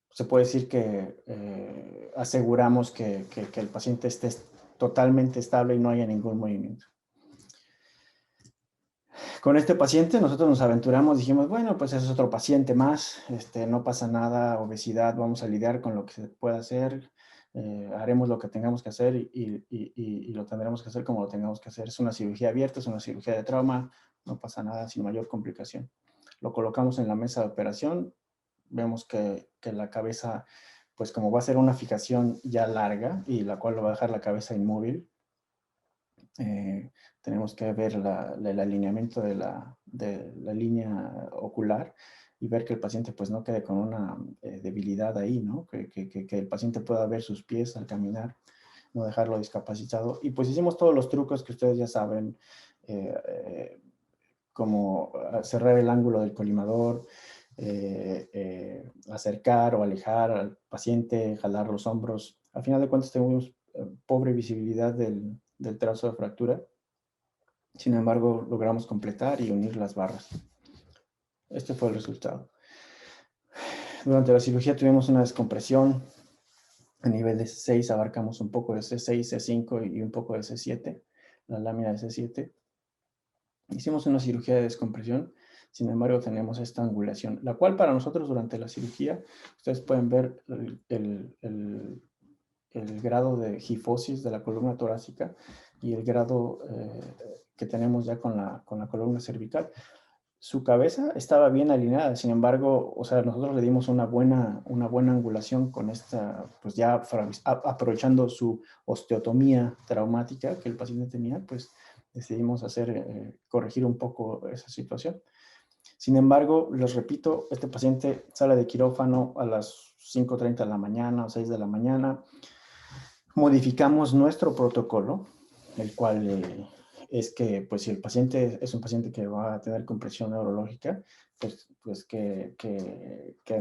se puede decir que aseguramos que el paciente esté totalmente estable y no haya ningún movimiento. Con este paciente nosotros nos aventuramos, dijimos, bueno, pues es otro paciente más, no pasa nada, obesidad, vamos a lidiar con lo que se pueda hacer, haremos lo que tengamos que hacer y lo tendremos que hacer como lo tengamos que hacer. Es una cirugía abierta, es una cirugía de trauma, no pasa nada sin mayor complicación. Lo colocamos en la mesa de operación, vemos que la cabeza, pues como va a ser una fijación ya larga y la cual lo va a dejar la cabeza inmóvil, tenemos que ver el alineamiento de la línea ocular y ver que el paciente pues no quede con una debilidad ahí, ¿no? Que el paciente pueda ver sus pies al caminar, no dejarlo discapacitado. Y pues hicimos todos los trucos que ustedes ya saben, como cerrar el ángulo del colimador, acercar o alejar al paciente, jalar los hombros. Al final de cuentas tenemos pobre visibilidad del trazo de fractura. Sin embargo, logramos completar y unir las barras. Este fue el resultado. Durante la cirugía tuvimos una descompresión a nivel de C6, abarcamos un poco de C6, C5 y un poco de C7, la lámina de C7. Hicimos una cirugía de descompresión, sin embargo tenemos esta angulación, la cual para nosotros durante la cirugía, ustedes pueden ver el grado de gifosis de la columna torácica y el grado que tenemos ya con la columna cervical. Su cabeza estaba bien alineada, sin embargo, o sea, nosotros le dimos una buena angulación con esta, pues ya aprovechando su osteotomía traumática que el paciente tenía, pues decidimos corregir un poco esa situación. Sin embargo, les repito, este paciente sale de quirófano a las 5:30 de la mañana o 6 de la mañana. Modificamos nuestro protocolo, el cual es que, pues, si el paciente es un paciente que va a tener compresión neurológica, pues que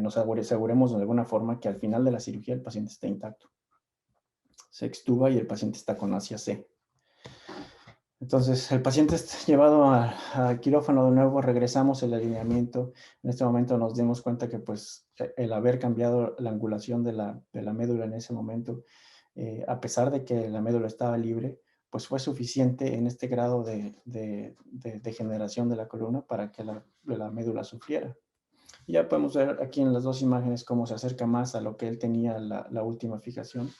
nos aseguremos de alguna forma que al final de la cirugía el paciente esté intacto. Se extuba y el paciente está con Asia C. Entonces, el paciente está llevado a quirófano de nuevo, regresamos el alineamiento. En este momento nos dimos cuenta que, pues, el haber cambiado la angulación de la médula en ese momento, a pesar de que la médula estaba libre, pues fue suficiente en este grado de degeneración de la columna para que la médula sufriera. Y ya podemos ver aquí en las dos imágenes cómo se acerca más a lo que él tenía la última fijación.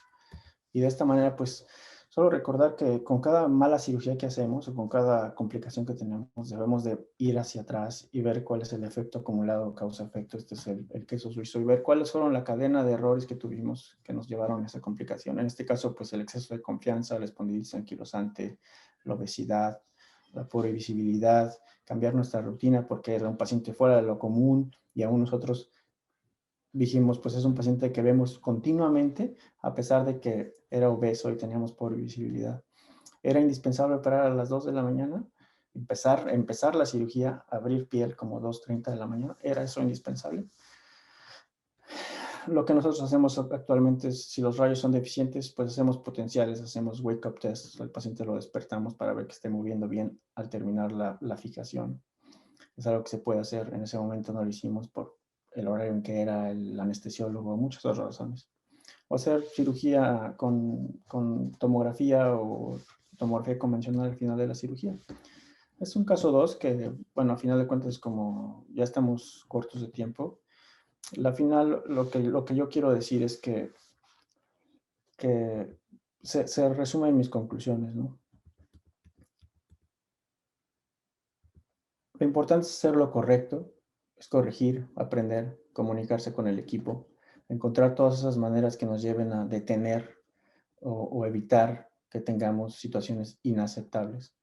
Y de esta manera, pues, solo recordar que con cada mala cirugía que hacemos o con cada complicación que tenemos, debemos de ir hacia atrás y ver cuál es el efecto acumulado causa-efecto. Este es el queso suizo, y ver cuáles fueron la cadena de errores que tuvimos que nos llevaron a esa complicación. En este caso, pues el exceso de confianza, la espondilitis anquilosante, la obesidad, la pobre visibilidad, cambiar nuestra rutina porque era un paciente fuera de lo común y aún nosotros dijimos, pues es un paciente que vemos continuamente, a pesar de que era obeso y teníamos pobre visibilidad. Era indispensable operar a las 2 de la mañana, empezar la cirugía, abrir piel como 2:30 de la mañana, era eso indispensable. lo que nosotros hacemos actualmente es, si los rayos son deficientes, pues hacemos potenciales, hacemos wake-up tests, al paciente lo despertamos para ver que esté moviendo bien al terminar la fijación. Es algo que se puede hacer, en ese momento no lo hicimos por el horario en que era el anestesiólogo, muchas otras razones. O hacer cirugía con tomografía o tomografía convencional al final de la cirugía. Es un caso 2 que, bueno, a final de cuentas, como ya estamos cortos de tiempo, la final, lo que yo quiero decir es que se resumen mis conclusiones, ¿no? Lo importante es hacer lo correcto, es corregir, aprender, comunicarse con el equipo, encontrar todas esas maneras que nos lleven a detener o evitar que tengamos situaciones inaceptables.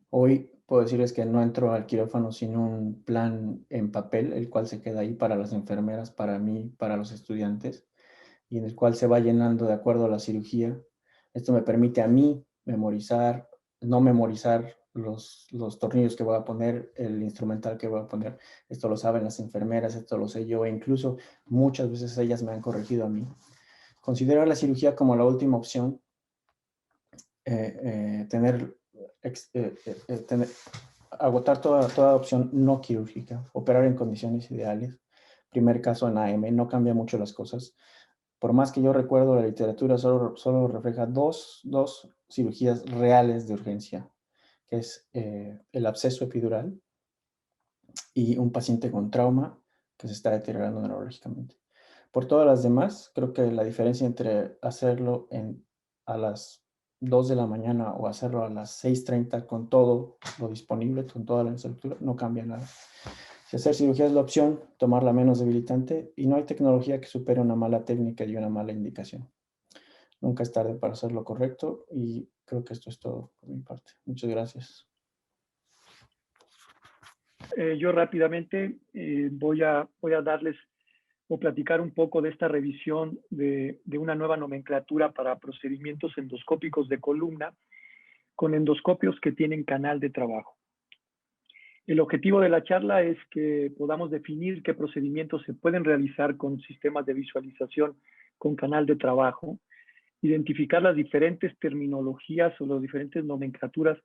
Hoy puedo decirles que no entro al quirófano sin un plan en papel, el cual se queda ahí para las enfermeras, para mí, para los estudiantes, y en el cual se va llenando de acuerdo a la cirugía. Esto me permite a mí memorizar, no memorizar los tornillos que voy a poner, el instrumental que voy a poner. Esto lo saben las enfermeras, esto lo sé yo, e incluso muchas veces ellas me han corregido a mí. Considerar la cirugía como la última opción, agotar toda opción no quirúrgica, operar en condiciones ideales. Primer caso en AM, no cambia mucho las cosas. Por más que yo recuerdo, la literatura solo refleja dos cirugías reales de urgencia, que es el absceso epidural y un paciente con trauma que se está deteriorando neurológicamente. Por todas las demás, creo que la diferencia entre hacerlo a las 2 de la mañana o hacerlo a las 6:30 con todo lo disponible, con toda la infraestructura, no cambia nada. Si hacer cirugía es la opción, tomarla menos debilitante, y no hay tecnología que supere una mala técnica y una mala indicación. Nunca es tarde para hacer lo correcto, y creo que esto es todo por mi parte. Muchas gracias. Yo rápidamente voy a darles o platicar un poco de esta revisión de una nueva nomenclatura para procedimientos endoscópicos de columna con endoscopios que tienen canal de trabajo. El objetivo de la charla es que podamos definir qué procedimientos se pueden realizar con sistemas de visualización con canal de trabajo, identificar las diferentes terminologías o las diferentes nomenclaturas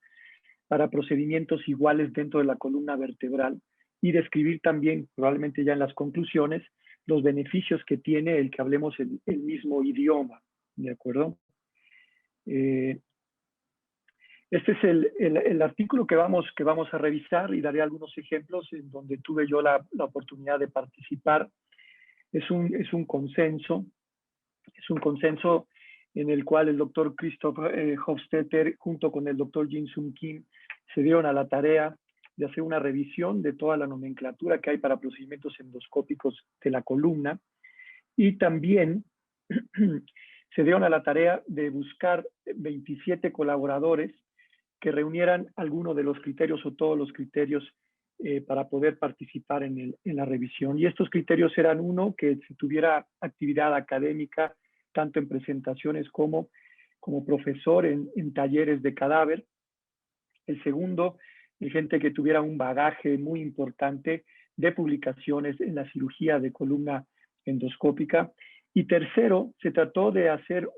para procedimientos iguales dentro de la columna vertebral y describir también, probablemente ya en las conclusiones, los beneficios que tiene el que hablemos el mismo idioma, ¿de acuerdo? Este es el artículo que vamos a revisar, y daré algunos ejemplos en donde tuve yo la oportunidad de participar. Es un consenso en el cual el doctor Christoph Hofstetter junto con el doctor Jin-Sung Kim se dieron a la tarea de hacer una revisión de toda la nomenclatura que hay para procedimientos endoscópicos de la columna, y también se dieron a la tarea de buscar 27 colaboradores que reunieran alguno de los criterios o todos los criterios para poder participar en la revisión. Y estos criterios eran: uno, que se tuviera actividad académica, tanto en presentaciones como profesor en talleres de cadáver. El segundo, gente que tuviera un bagaje muy importante de publicaciones en la cirugía de columna endoscópica. Y tercero, se trató de hacer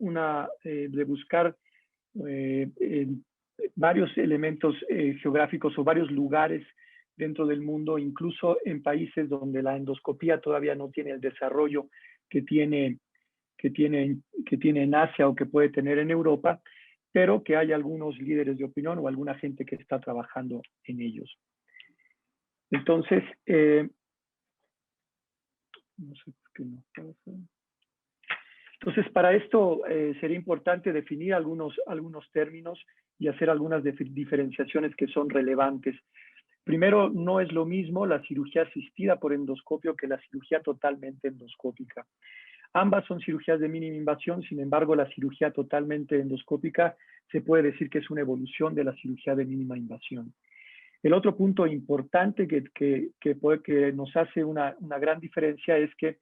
de buscar varios elementos geográficos o varios lugares dentro del mundo, incluso en países donde la endoscopía todavía no tiene el desarrollo que tiene en Asia o que puede tener en Europa, pero que hay algunos líderes de opinión o alguna gente que está trabajando en ellos. Entonces, no sé por qué no pasa. Entonces, para esto sería importante definir algunos términos y hacer algunas diferenciaciones que son relevantes. Primero, no es lo mismo la cirugía asistida por endoscopio que la cirugía totalmente endoscópica. Ambas son cirugías de mínima invasión, sin embargo, la cirugía totalmente endoscópica se puede decir que es una evolución de la cirugía de mínima invasión. El otro punto importante que nos hace una gran diferencia es que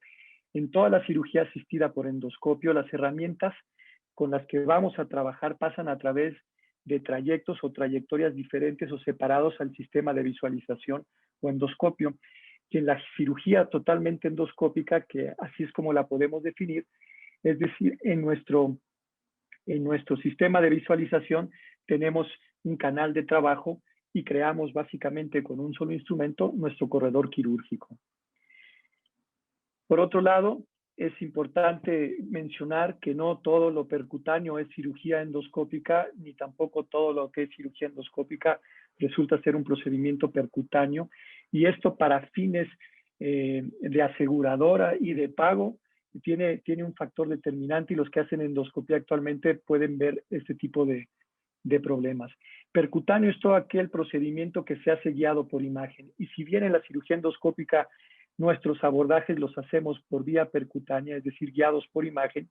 en toda la cirugía asistida por endoscopio, las herramientas con las que vamos a trabajar pasan a través de trayectos o trayectorias diferentes o separados al sistema de visualización o endoscopio. que en la cirugía totalmente endoscópica, que así es como la podemos definir, es decir, en nuestro sistema de visualización tenemos un canal de trabajo y creamos básicamente con un solo instrumento nuestro corredor quirúrgico. Por otro lado, es importante mencionar que no todo lo percutáneo es cirugía endoscópica, ni tampoco todo lo que es cirugía endoscópica resulta ser un procedimiento percutáneo. Y esto para fines de aseguradora y de pago tiene un factor determinante, y los que hacen endoscopía actualmente pueden ver este tipo de problemas. Percutáneo es todo aquel procedimiento que se hace guiado por imagen. Y si bien en la cirugía endoscópica nuestros abordajes los hacemos por vía percutánea, es decir, guiados por imagen,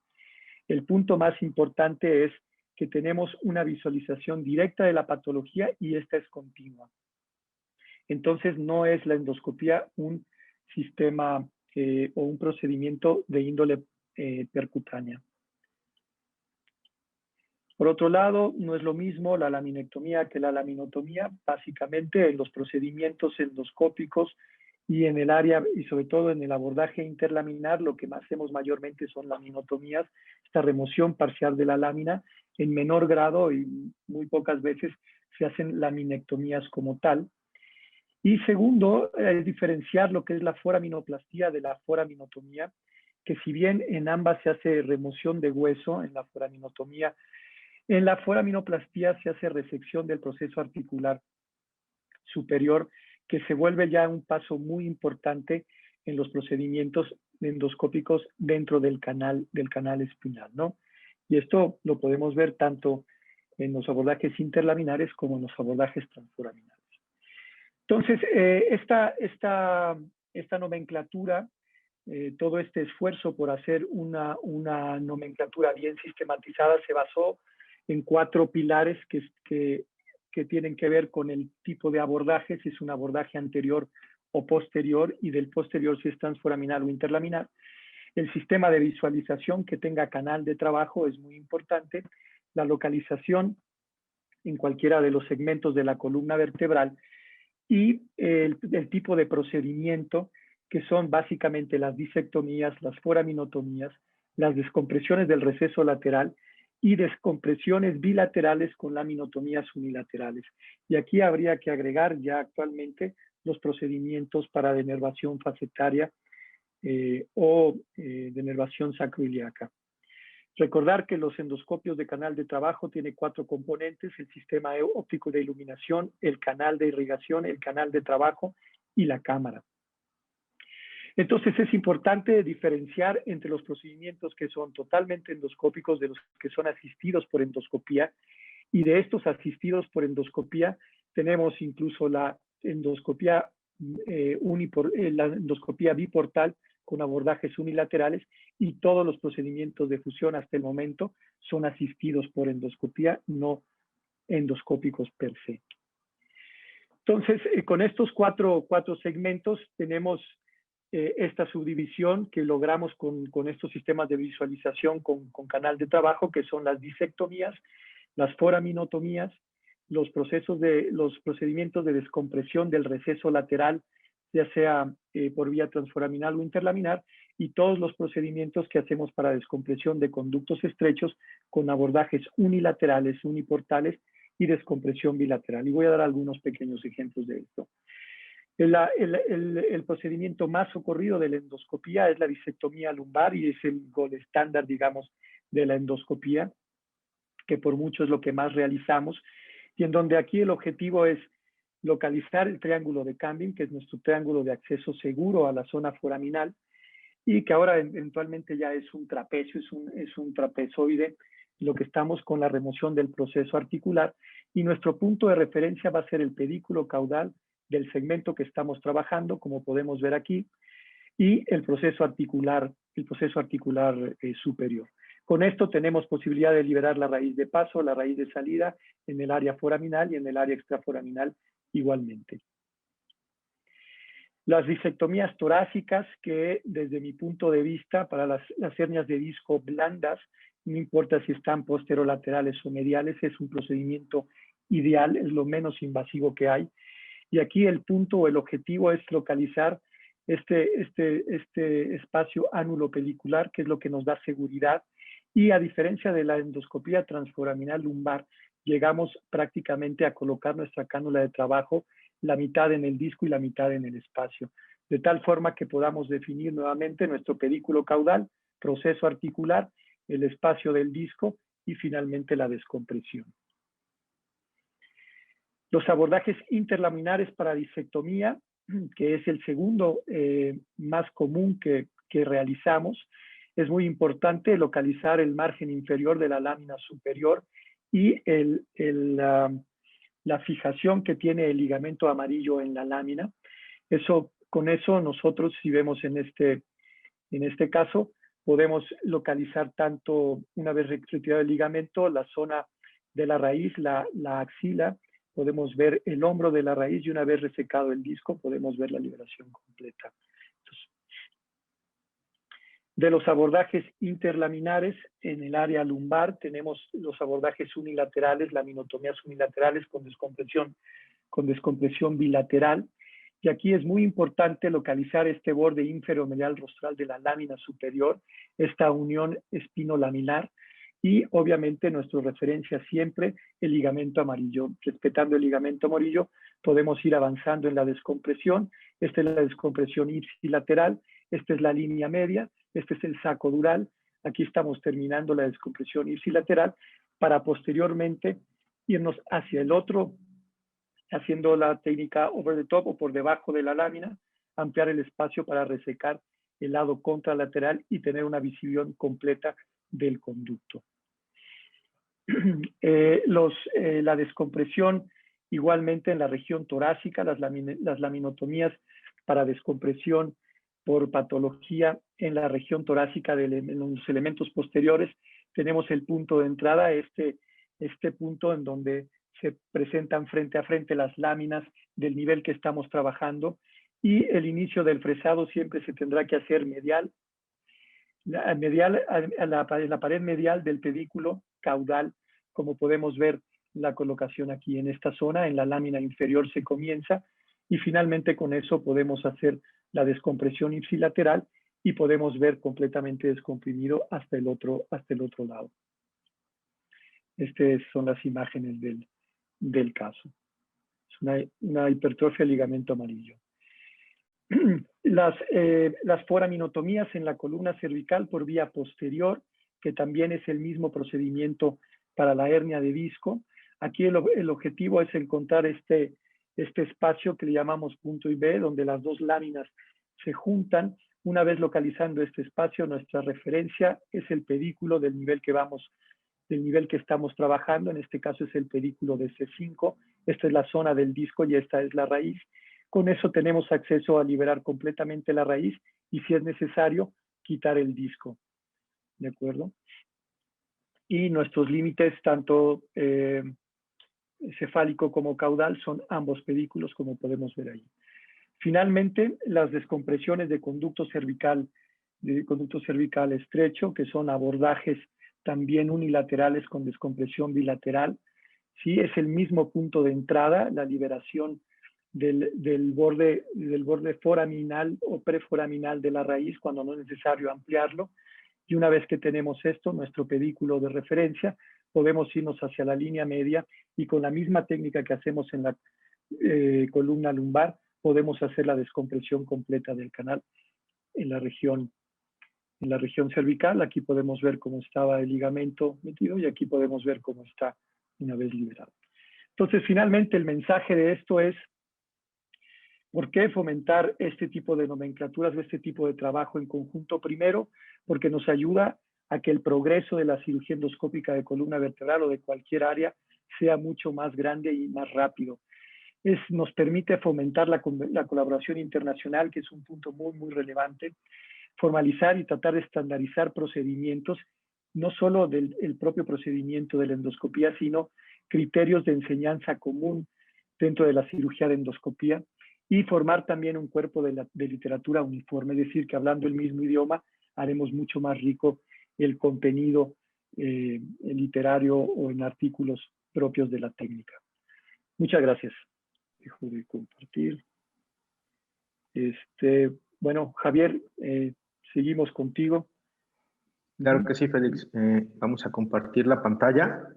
el punto más importante es que tenemos una visualización directa de la patología y esta es continua. Entonces, no es la endoscopía un sistema o un procedimiento de índole percutánea. Por otro lado, no es lo mismo la laminectomía que la laminotomía. Básicamente, en los procedimientos endoscópicos y en el área, y sobre todo en el abordaje interlaminar, lo que más hacemos mayormente son laminotomías, esta remoción parcial de la lámina. En menor grado y muy pocas veces se hacen laminectomías como tal. Y segundo, diferenciar lo que es la foraminoplastía de la foraminotomía, que si bien en ambas se hace remoción de hueso, en la foraminotomía, en la foraminoplastía se hace resección del proceso articular superior, que se vuelve ya un paso muy importante en los procedimientos endoscópicos dentro del canal espinal, ¿no? Y esto lo podemos ver tanto en los abordajes interlaminares como en los abordajes transforaminales. Entonces, esta nomenclatura, todo este esfuerzo por hacer una nomenclatura bien sistematizada se basó en 4 pilares que tienen que ver con el tipo de abordaje, si es un abordaje anterior o posterior, y del posterior si es transforaminal o interlaminar. El sistema de visualización que tenga canal de trabajo es muy importante. La localización en cualquiera de los segmentos de la columna vertebral y el tipo de procedimiento, que son básicamente las disectomías, las foraminotomías, las descompresiones del receso lateral y descompresiones bilaterales con laminotomías unilaterales. Y aquí habría que agregar ya actualmente los procedimientos para denervación facetaria o denervación sacroiliaca. Recordar que los endoscopios de canal de trabajo tienen 4 componentes: el sistema óptico de iluminación, el canal de irrigación, el canal de trabajo y la cámara. Entonces es importante diferenciar entre los procedimientos que son totalmente endoscópicos de los que son asistidos por endoscopía, y de estos asistidos por endoscopía tenemos incluso la endoscopía, la endoscopía biportal con abordajes unilaterales, y todos los procedimientos de fusión hasta el momento son asistidos por endoscopía, no endoscópicos per se. Entonces, con estos cuatro segmentos tenemos esta subdivisión que logramos con estos sistemas de visualización con canal de trabajo, que son las disectomías, las foraminotomías, los procedimientos de descompresión del receso lateral, ya sea por vía transforaminal o interlaminar, y todos los procedimientos que hacemos para descompresión de conductos estrechos con abordajes unilaterales, uniportales y descompresión bilateral. Y voy a dar algunos pequeños ejemplos de esto. El procedimiento más socorrido de la endoscopía es la disectomía lumbar, y es el gold estándar, digamos, de la endoscopía, que por mucho es lo que más realizamos, y en donde aquí el objetivo es localizar el triángulo de Campbell, que es nuestro triángulo de acceso seguro a la zona foraminal, y que ahora eventualmente ya es un trapecio, es un trapezoide, lo que estamos con la remoción del proceso articular, y nuestro punto de referencia va a ser el pedículo caudal del segmento que estamos trabajando, como podemos ver aquí, y el proceso articular superior. Con esto tenemos posibilidad de liberar la raíz de paso, la raíz de salida en el área foraminal y en el área extraforaminal igualmente. Las disectomías torácicas, que desde mi punto de vista, para las hernias de disco blandas, no importa si están posterolaterales o mediales, es un procedimiento ideal, es lo menos invasivo que hay. Y aquí el punto o el objetivo es localizar este espacio ánulopelicular, que es lo que nos da seguridad. Y a diferencia de la endoscopía transforaminal lumbar, llegamos prácticamente a colocar nuestra cánula de trabajo la mitad en el disco y la mitad en el espacio, de tal forma que podamos definir nuevamente nuestro pedículo caudal, proceso articular, el espacio del disco y finalmente la descompresión. Los abordajes interlaminares para disectomía, que es el segundo más común que realizamos, es muy importante localizar el margen inferior de la lámina superior y la fijación que tiene el ligamento amarillo en la lámina. Con eso nosotros, si vemos en este caso, podemos localizar tanto, una vez retirado el ligamento, la zona de la raíz, la axila, podemos ver el hombro de la raíz y una vez resecado el disco podemos ver la liberación completa. Entonces, de los abordajes interlaminares en el área lumbar tenemos los abordajes unilaterales, laminotomías unilaterales con descompresión bilateral. Y aquí es muy importante localizar este borde inferomedial rostral de la lámina superior, esta unión espinolaminar, y obviamente nuestra referencia siempre el ligamento amarillo. Respetando el ligamento amarillo podemos ir avanzando en la descompresión. Esta es la descompresión ipsilateral, esta es la línea media, este es el saco dural. Aquí estamos terminando la descompresión ipsilateral para posteriormente irnos hacia el otro, haciendo la técnica over the top o por debajo de la lámina, ampliar el espacio para resecar el lado contralateral y tener una visión completa del conducto. La descompresión igualmente en la región torácica, las laminotomías para descompresión por patología en la región torácica en los elementos posteriores, tenemos el punto de entrada, este punto en donde se presentan frente a frente las láminas del nivel que estamos trabajando, y el inicio del fresado siempre se tendrá que hacer medial en la pared medial del pedículo caudal, como podemos ver la colocación aquí en esta zona, en la lámina inferior se comienza, y finalmente con eso podemos hacer la descompresión ipsilateral y podemos ver completamente descomprimido hasta el otro lado. Estas son las imágenes del caso. Es una hipertrofia del ligamento amarillo. Las foraminotomías en la columna cervical por vía posterior, que también es el mismo procedimiento para la hernia de disco. Aquí el objetivo es encontrar este espacio que le llamamos punto IB, donde las dos láminas se juntan. Una vez localizando este espacio, nuestra referencia es el pedículo del nivel que estamos trabajando. En este caso es el pedículo de C5. Esta es la zona del disco y esta es la raíz. Con eso tenemos acceso a liberar completamente la raíz y, si es necesario, quitar el disco. ¿De acuerdo? Y nuestros límites, tanto cefálico como caudal, son ambos pedículos, como podemos ver ahí. Finalmente, las descompresiones de conducto cervical estrecho, que son abordajes también unilaterales con descompresión bilateral. Sí, es el mismo punto de entrada, la liberación del borde foraminal o preforaminal de la raíz cuando no es necesario ampliarlo. Y una vez que tenemos esto, nuestro pedículo de referencia, podemos irnos hacia la línea media y con la misma técnica que hacemos en la columna lumbar, podemos hacer la descompresión completa del canal en la región cervical. Aquí podemos ver cómo estaba el ligamento metido y aquí podemos ver cómo está una vez liberado. Entonces, finalmente, el mensaje de esto es: ¿por qué fomentar este tipo de nomenclaturas o este tipo de trabajo en conjunto? Primero, porque nos ayuda a que el progreso de la cirugía endoscópica de columna vertebral o de cualquier área sea mucho más grande y más rápido. Nos permite fomentar la colaboración internacional, que es un punto muy, muy relevante. Formalizar y tratar de estandarizar procedimientos, no solo del propio procedimiento de la endoscopía, sino criterios de enseñanza común dentro de la cirugía de endoscopía, y formar también un cuerpo de literatura uniforme, es decir, que hablando el mismo idioma haremos mucho más rico el contenido literario o en artículos propios de la técnica. Muchas gracias. Dejo de compartir. Bueno, Javier, seguimos contigo. Claro que sí, Félix. Vamos a compartir la pantalla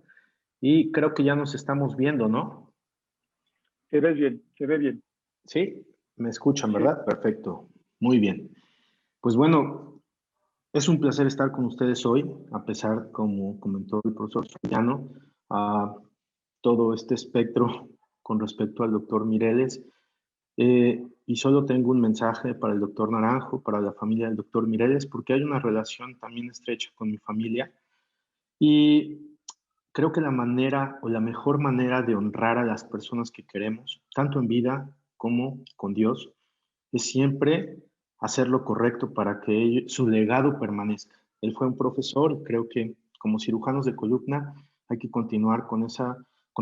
y creo que ya nos estamos viendo, ¿no? Se ve bien, se ve bien. Sí, me escuchan, Sí. ¿verdad? Perfecto. Muy bien. Pues bueno, es un placer estar con ustedes hoy, a pesar, como comentó el profesor Soriano, a todo este espectro con respecto al doctor Mireles. Y solo tengo un mensaje para el doctor Naranjo, para la familia del doctor Mireles, porque hay una relación también estrecha con mi familia. Y creo que la manera o la mejor manera de honrar a las personas que queremos, tanto en vida como con Dios, es siempre hacer lo correcto para que su legado permanezca. Él fue un profesor y creo que como cirujanos de columna hay que continuar con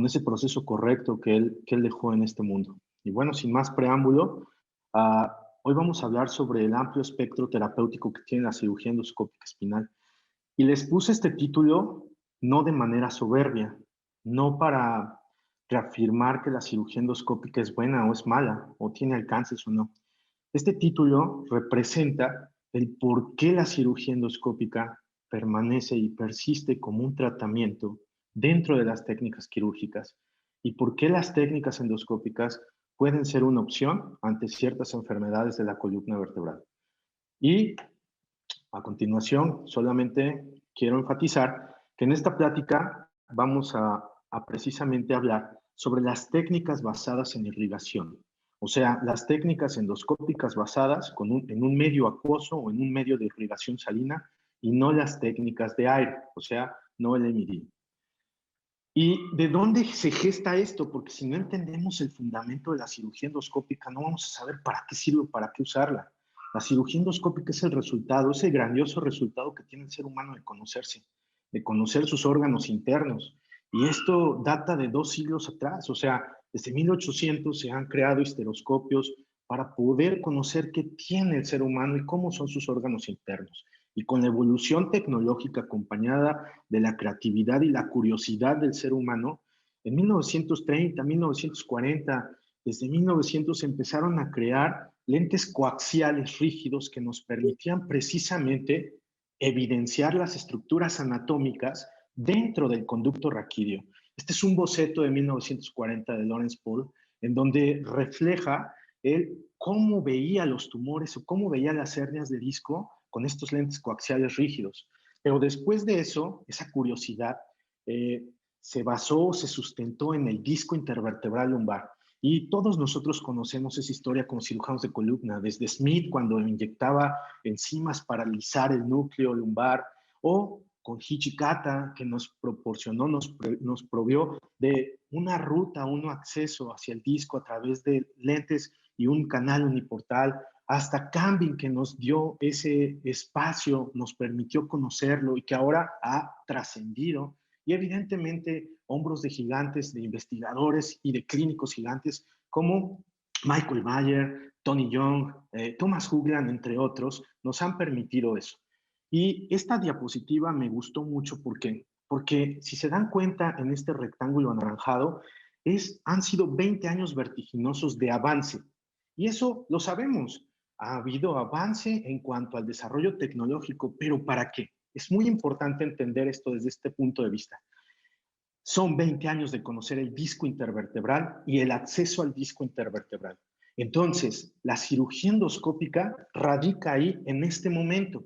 ese proceso correcto que él dejó en este mundo. Y bueno, sin más preámbulo, hoy vamos a hablar sobre el amplio espectro terapéutico que tiene la cirugía endoscópica espinal. Y les puse este título no de manera soberbia, no para reafirmar que la cirugía endoscópica es buena o es mala, o tiene alcances o no. Este título representa el por qué la cirugía endoscópica permanece y persiste como un tratamiento dentro de las técnicas quirúrgicas y por qué las técnicas endoscópicas pueden ser una opción ante ciertas enfermedades de la columna vertebral. Y a continuación, solamente quiero enfatizar que en esta plática vamos a precisamente hablar sobre las técnicas basadas en irrigación, o sea, las técnicas endoscópicas basadas en un medio acuoso o en un medio de irrigación salina y no las técnicas de aire, o sea, no el MIDI. ¿Y de dónde se gesta esto? Porque si no entendemos el fundamento de la cirugía endoscópica, no vamos a saber para qué sirve o para qué usarla. La cirugía endoscópica es el resultado, es el grandioso resultado que tiene el ser humano de conocerse, de conocer sus órganos internos. Y esto data de 2 siglos atrás, o sea, desde 1800 se han creado histeroscopios para poder conocer qué tiene el ser humano y cómo son sus órganos internos. Y con la evolución tecnológica acompañada de la creatividad y la curiosidad del ser humano, en 1930, 1940, desde 1900 empezaron a crear lentes coaxiales rígidos que nos permitían precisamente evidenciar las estructuras anatómicas dentro del conducto raquídeo. Este es un boceto de 1940 de Lawrence Paul, en donde refleja cómo veía los tumores o cómo veía las hernias de disco con estos lentes coaxiales rígidos. Pero después de eso, esa curiosidad se basó, se sustentó en el disco intervertebral lumbar. Y todos nosotros conocemos esa historia como cirujanos de columna, desde Smith cuando inyectaba enzimas para alisar el núcleo lumbar, o con Hijikata, que nos proporcionó, nos provió de una ruta, un acceso hacia el disco a través de lentes y un canal uniportal, hasta Cambing, que nos dio ese espacio, nos permitió conocerlo y que ahora ha trascendido. Y evidentemente hombros de gigantes, de investigadores y de clínicos gigantes como Michael Mayer, Tony Young, Thomas Hoogland, entre otros, nos han permitido eso. Y esta diapositiva me gustó mucho porque si se dan cuenta en este rectángulo anaranjado, han sido 20 años vertiginosos de avance. Y eso lo sabemos. Ha habido avance en cuanto al desarrollo tecnológico, pero ¿para qué? Es muy importante entender esto desde este punto de vista. Son 20 años de conocer el disco intervertebral y el acceso al disco intervertebral. Entonces, la cirugía endoscópica radica ahí en este momento.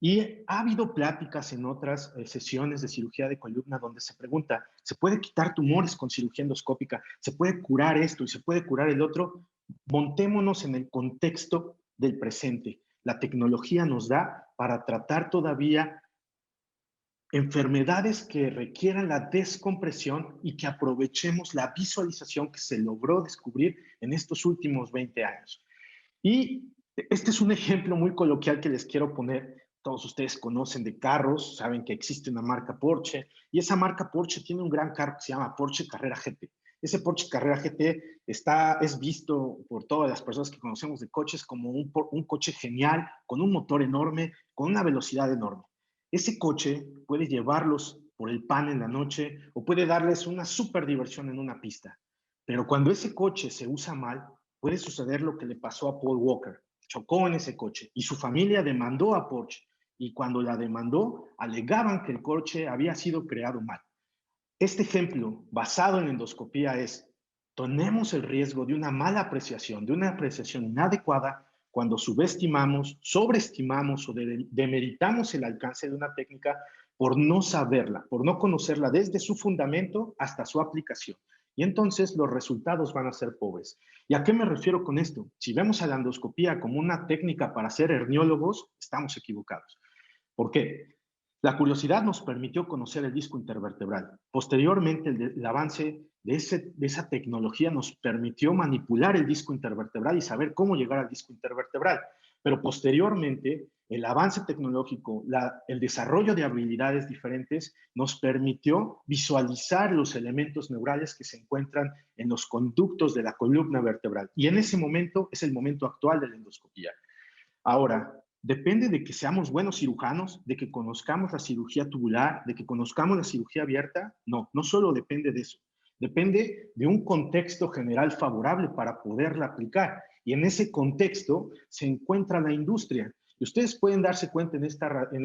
Y ha habido pláticas en otras sesiones de cirugía de columna donde se pregunta, ¿se puede quitar tumores con cirugía endoscópica? ¿Se puede curar esto y se puede curar el otro? Montémonos en el contexto del presente. La tecnología nos da para tratar todavía enfermedades que requieran la descompresión y que aprovechemos la visualización que se logró descubrir en estos últimos 20 años. Y este es un ejemplo muy coloquial que les quiero poner. Todos ustedes conocen de carros, saben que existe una marca Porsche, y esa marca Porsche tiene un gran carro que se llama Porsche Carrera GT. Ese Porsche Carrera GT es visto por todas las personas que conocemos de coches como un coche genial, con un motor enorme, con una velocidad enorme. Ese coche puede llevarlos por el pan en la noche o puede darles una súper diversión en una pista. Pero cuando ese coche se usa mal, puede suceder lo que le pasó a Paul Walker. chocó en ese coche y su familia demandó a Porsche. Y cuando la demandó, alegaban que el coche había sido creado mal. Este ejemplo, basado en endoscopía, es: tenemos el riesgo de una mala apreciación, de una apreciación inadecuada, cuando subestimamos, sobreestimamos o demeritamos el alcance de una técnica por no saberla, por no conocerla desde su fundamento hasta su aplicación. Y entonces los resultados van a ser pobres. ¿Y a qué me refiero con esto? Si vemos a la endoscopía como una técnica para ser herniólogos, estamos equivocados. ¿Por qué? La curiosidad nos permitió conocer el disco intervertebral. Posteriormente, el avance de esa tecnología nos permitió manipular el disco intervertebral y saber cómo llegar al disco intervertebral. Pero posteriormente, el avance tecnológico, el desarrollo de habilidades diferentes nos permitió visualizar los elementos neurales que se encuentran en los conductos de la columna vertebral. Y en ese momento es el momento actual de la endoscopía. Ahora, depende de que seamos buenos cirujanos, de que conozcamos la cirugía tubular, de que conozcamos la cirugía abierta. No, no solo depende de eso. Depende de un contexto general favorable para poderla aplicar. Y en ese contexto se encuentra la industria. Y ustedes pueden darse cuenta en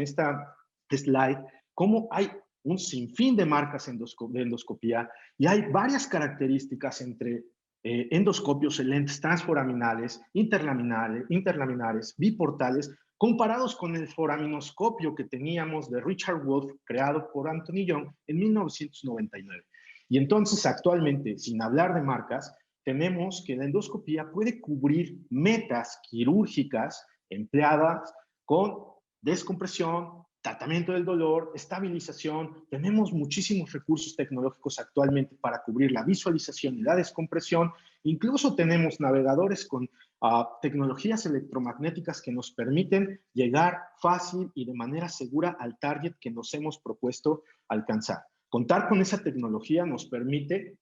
esta slide cómo hay un sinfín de marcas de endoscopía y hay varias características entre endoscopios en lentes transforaminales, interlaminares, biportales, comparados con el foraminoscopio que teníamos de Richard Wolf, creado por Anthony Young en 1999. Y entonces, actualmente, sin hablar de marcas, tenemos que la endoscopía puede cubrir metas quirúrgicas empleadas con descompresión, tratamiento del dolor, estabilización. Tenemos muchísimos recursos tecnológicos actualmente para cubrir la visualización y la descompresión. Incluso tenemos navegadores con tecnologías electromagnéticas que nos permiten llegar fácil y de manera segura al target que nos hemos propuesto alcanzar. Contar con esa tecnología nos permite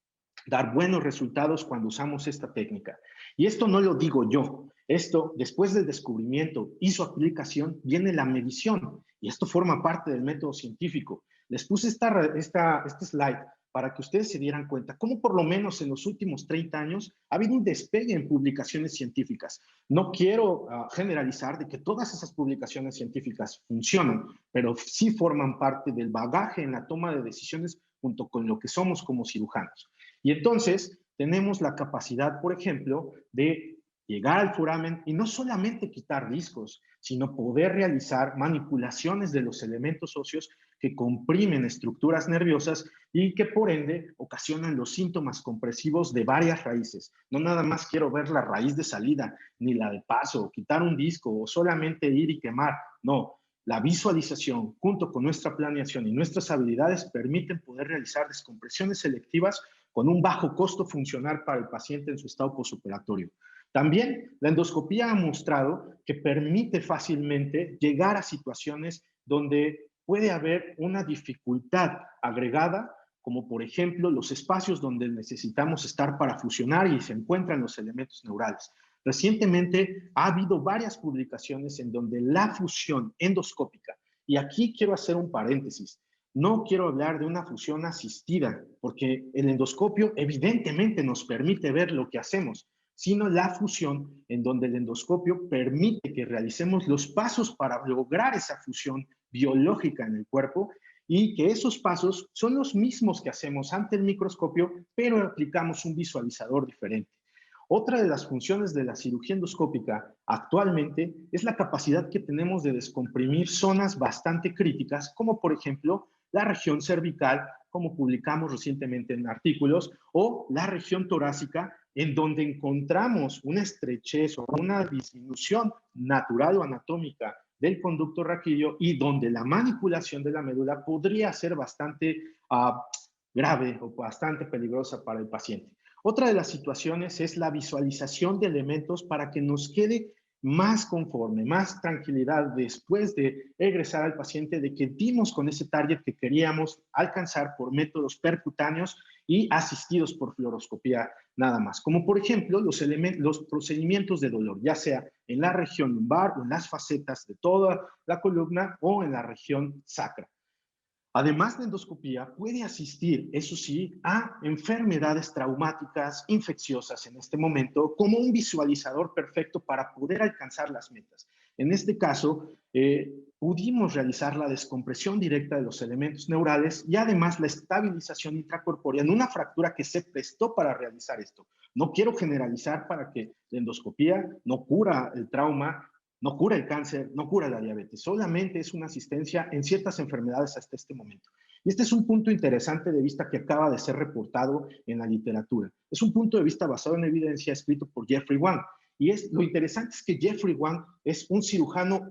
dar buenos resultados cuando usamos esta técnica. Y esto no lo digo yo. Esto, después del descubrimiento y su aplicación, viene la medición. Y esto forma parte del método científico. Les puse este slide para que ustedes se dieran cuenta cómo por lo menos en los últimos 30 años ha habido un despegue en publicaciones científicas. No quiero generalizar de que todas esas publicaciones científicas funcionan, pero sí forman parte del bagaje en la toma de decisiones junto con lo que somos como cirujanos. Y entonces tenemos la capacidad, por ejemplo, de llegar al foramen y no solamente quitar discos, sino poder realizar manipulaciones de los elementos óseos que comprimen estructuras nerviosas y que por ende ocasionan los síntomas compresivos de varias raíces. No nada más quiero ver la raíz de salida, ni la de paso, quitar un disco o solamente ir y quemar. No, la visualización junto con nuestra planeación y nuestras habilidades permiten poder realizar descompresiones selectivas con un bajo costo funcional para el paciente en su estado postoperatorio. También la endoscopía ha mostrado que permite fácilmente llegar a situaciones donde puede haber una dificultad agregada, como por ejemplo los espacios donde necesitamos estar para fusionar y se encuentran los elementos neurales. Recientemente ha habido varias publicaciones en donde la fusión endoscópica, y aquí quiero hacer un paréntesis, no quiero hablar de una fusión asistida, porque el endoscopio evidentemente nos permite ver lo que hacemos, sino la fusión en donde el endoscopio permite que realicemos los pasos para lograr esa fusión biológica en el cuerpo y que esos pasos son los mismos que hacemos ante el microscopio, pero aplicamos un visualizador diferente. Otra de las funciones de la cirugía endoscópica actualmente es la capacidad que tenemos de descomprimir zonas bastante críticas, como por ejemplo la región cervical, como publicamos recientemente en artículos, o la región torácica, en donde encontramos una estrechez o una disminución natural o anatómica del conducto raquídeo y donde la manipulación de la médula podría ser bastante grave o bastante peligrosa para el paciente. Otra de las situaciones es la visualización de elementos para que nos quede más conforme, más tranquilidad después de egresar al paciente de que dimos con ese target que queríamos alcanzar por métodos percutáneos y asistidos por fluoroscopía nada más. Como por ejemplo los procedimientos de dolor, ya sea en la región lumbar o en las facetas de toda la columna o en la región sacra. Además de endoscopía, puede asistir, eso sí, a enfermedades traumáticas, infecciosas en este momento, como un visualizador perfecto para poder alcanzar las metas. En este caso, pudimos realizar la descompresión directa de los elementos neurales y además la estabilización intracorpórea en una fractura que se prestó para realizar esto. No quiero generalizar para que la endoscopía no cura el trauma, no cura el cáncer, no cura la diabetes, solamente es una asistencia en ciertas enfermedades hasta este momento. Y este es un punto interesante de vista que acaba de ser reportado en la literatura. Es un punto de vista basado en evidencia escrito por Jeffrey Wang. Y lo interesante es que Jeffrey Wang es un cirujano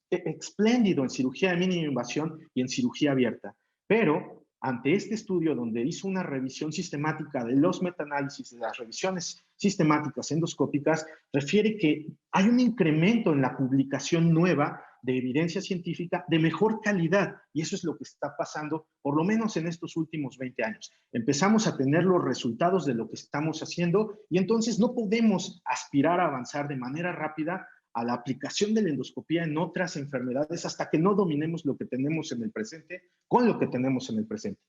espléndido en cirugía de mínima invasión y en cirugía abierta. Pero ante este estudio donde hizo una revisión sistemática de los metaanálisis de las revisiones sistemáticas endoscópicas, refiere que hay un incremento en la publicación nueva de evidencia científica de mejor calidad, y eso es lo que está pasando, por lo menos en estos últimos 20 años. Empezamos a tener los resultados de lo que estamos haciendo y entonces no podemos aspirar a avanzar de manera rápida a la aplicación de la endoscopía en otras enfermedades hasta que no dominemos lo que tenemos en el presente con lo que tenemos en el presente.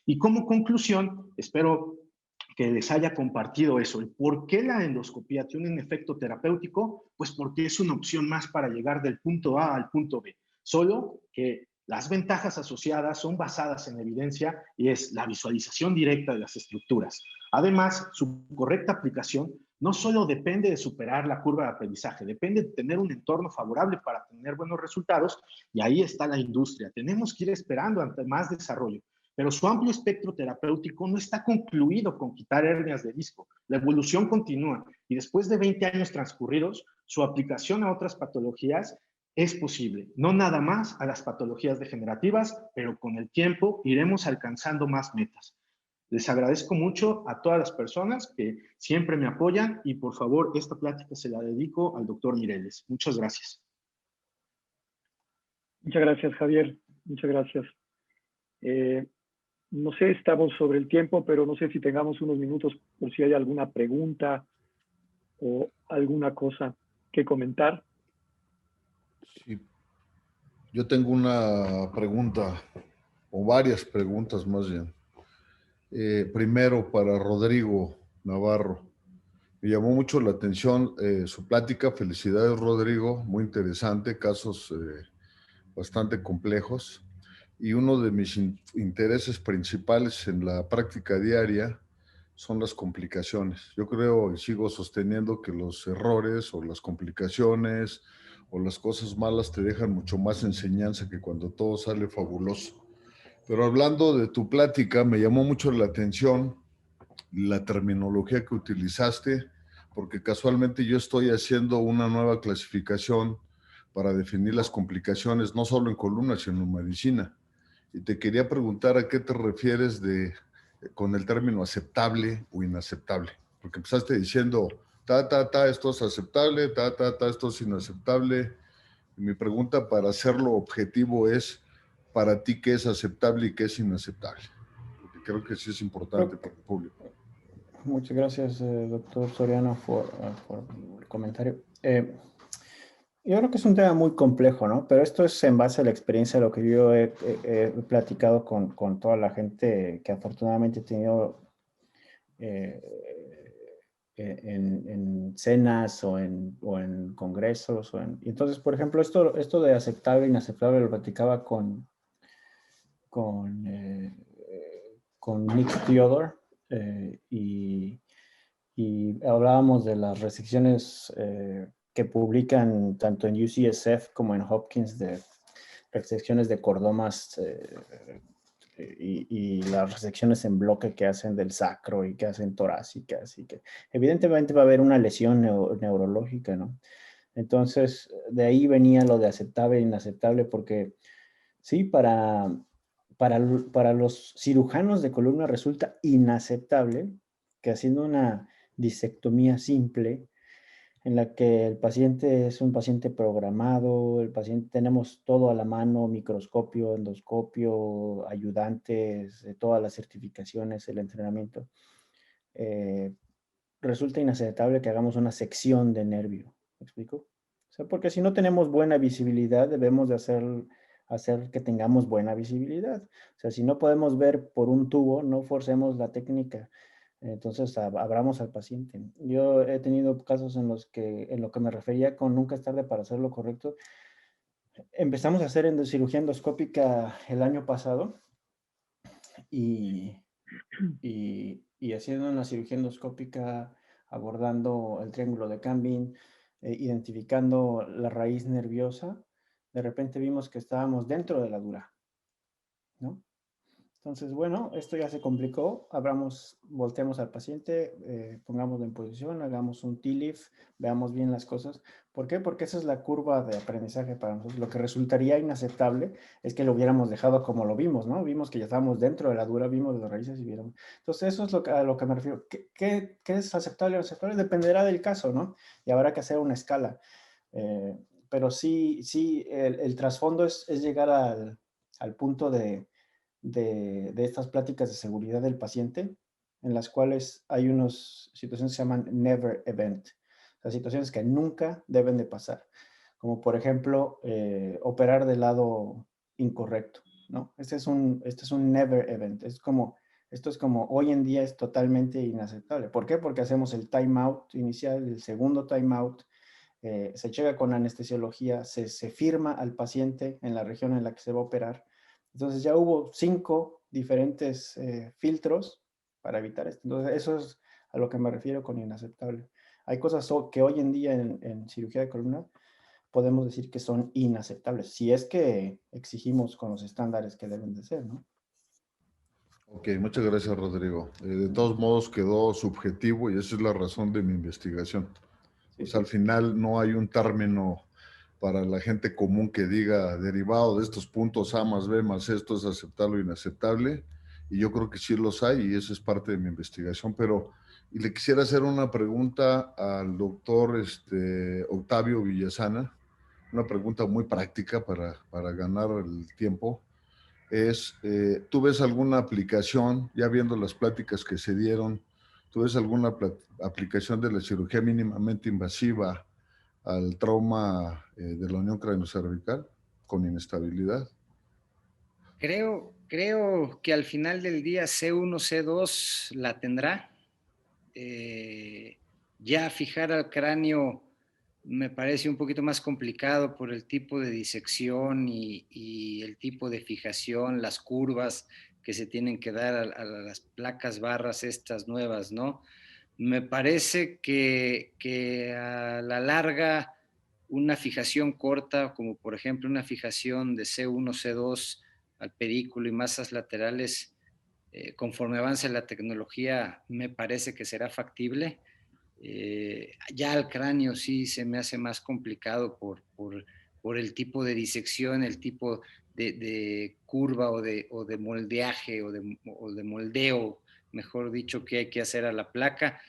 Y como conclusión, espero que les haya compartido eso. ¿Y por qué la endoscopía tiene un efecto terapéutico? Pues porque es una opción más para llegar del punto A al punto B. Solo que las ventajas asociadas son basadas en evidencia y es la visualización directa de las estructuras. Además, su correcta aplicación no solo depende de superar la curva de aprendizaje, depende de tener un entorno favorable para tener buenos resultados, y ahí está la industria. Tenemos que ir esperando ante más desarrollo, pero su amplio espectro terapéutico no está concluido con quitar hernias de disco. La evolución continúa y después de 20 años transcurridos, su aplicación a otras patologías es posible. No nada más a las patologías degenerativas, pero con el tiempo iremos alcanzando más metas. Les agradezco mucho a todas las personas que siempre me apoyan y por favor esta plática se la dedico al doctor Mireles. Muchas gracias. Muchas gracias, Javier. Muchas gracias. No sé, estamos sobre el tiempo, pero no sé si tengamos unos minutos por si hay alguna pregunta o alguna cosa que comentar. Sí. Yo tengo una pregunta, o varias preguntas más bien. Primero, para Rodrigo Navarro. Me llamó mucho la atención su plática. Felicidades, Rodrigo. Muy interesante, casos bastante complejos. Y uno de mis intereses principales en la práctica diaria son las complicaciones. Yo creo y sigo sosteniendo que los errores o las complicaciones o las cosas malas te dejan mucho más enseñanza que cuando todo sale fabuloso. Pero hablando de tu plática, me llamó mucho la atención la terminología que utilizaste, porque casualmente yo estoy haciendo una nueva clasificación para definir las complicaciones, no solo en columna, sino en medicina. Y te quería preguntar a qué te refieres con el término aceptable o inaceptable, porque empezaste diciendo, esto es aceptable, esto es inaceptable. Y mi pregunta para hacerlo objetivo es, para ti, ¿qué es aceptable y qué es inaceptable? Porque creo que sí es importante para el público. Muchas gracias, doctor Soriano, por el comentario. Yo creo que es un tema muy complejo, ¿no? Pero esto es en base a la experiencia de lo que yo he platicado con toda la gente que afortunadamente he tenido en cenas o en congresos. Y entonces, por ejemplo, esto de aceptable e inaceptable lo platicaba con Nick Theodore y hablábamos de las restricciones que publican tanto en UCSF como en Hopkins de restricciones de cordomas y las resecciones en bloque que hacen del sacro y que hacen torácicas y que evidentemente va a haber una lesión neurológica, ¿no? Entonces, de ahí venía lo de aceptable e inaceptable porque sí, para los cirujanos de columna resulta inaceptable que haciendo una disectomía simple en la que el paciente es un paciente programado, el paciente tenemos todo a la mano, microscopio, endoscopio, ayudantes, todas las certificaciones, el entrenamiento. Resulta inaceptable que hagamos una sección de nervio. ¿Me explico? O sea, porque si no tenemos buena visibilidad, debemos de hacer hacer que tengamos buena visibilidad. O sea, si no podemos ver por un tubo, no forcemos la técnica. Entonces, abramos al paciente. Yo he tenido casos en los que, en lo que me refería con nunca es tarde para hacer lo correcto. Empezamos a hacer cirugía endoscópica el año pasado y haciendo una cirugía endoscópica abordando el triángulo de Campbell, identificando la raíz nerviosa, de repente vimos que estábamos dentro de la dura, ¿no? Entonces, bueno, esto ya se complicó, volteemos al paciente, pongámoslo en posición, hagamos un T-lift, veamos bien las cosas. ¿Por qué? Porque esa es la curva de aprendizaje para nosotros. Lo que resultaría inaceptable es que lo hubiéramos dejado como lo vimos, ¿no? Vimos que ya estábamos dentro de la dura, vimos las raíces y viéramos. Entonces, eso es a lo que me refiero. ¿Qué es aceptable o inaceptable? Dependerá del caso, ¿no? Y habrá que hacer una escala. Pero sí, el trasfondo es llegar al punto de estas pláticas de seguridad del paciente, en las cuales hay unas situaciones que se llaman never event, o sea, situaciones que nunca deben de pasar, como por ejemplo, operar del lado incorrecto, ¿no? Este es un never event, esto es como hoy en día es totalmente inaceptable. ¿Por qué? Porque hacemos el timeout inicial, el segundo timeout, se checa con anestesiología, se firma al paciente en la región en la que se va a operar. Entonces ya hubo 5 diferentes filtros para evitar esto. Entonces eso es a lo que me refiero con inaceptable. Hay cosas que hoy en día en cirugía de columna podemos decir que son inaceptables, si es que exigimos con los estándares que deben de ser, ¿no? Ok, muchas gracias, Rodrigo. De todos modos quedó subjetivo y esa es la razón de mi investigación. Sí, Pues al final no hay un término para la gente común que diga derivado de estos puntos A más B más esto es aceptable o inaceptable. Y yo creo que sí los hay y eso es parte de mi investigación. Pero y le quisiera hacer una pregunta al doctor Octavio Villasana, una pregunta muy práctica para ganar el tiempo. ¿Tú ves alguna aplicación, ya viendo las pláticas que se dieron, tú ves alguna aplicación de la cirugía mínimamente invasiva al trauma de la unión craneocervical con inestabilidad? Creo que al final del día C1, C2 la tendrá. Ya fijar al cráneo me parece un poquito más complicado por el tipo de disección y el tipo de fijación, las curvas que se tienen que dar a las placas barras estas nuevas, ¿no? Me parece que a la larga una fijación corta, como por ejemplo una fijación de C1, C2 al pedículo y masas laterales, conforme avance la tecnología, me parece que será factible. Ya al cráneo sí se me hace más complicado por el tipo de disección, el tipo de curva o de moldeaje o de moldeo, mejor dicho, que hay que hacer a la placa.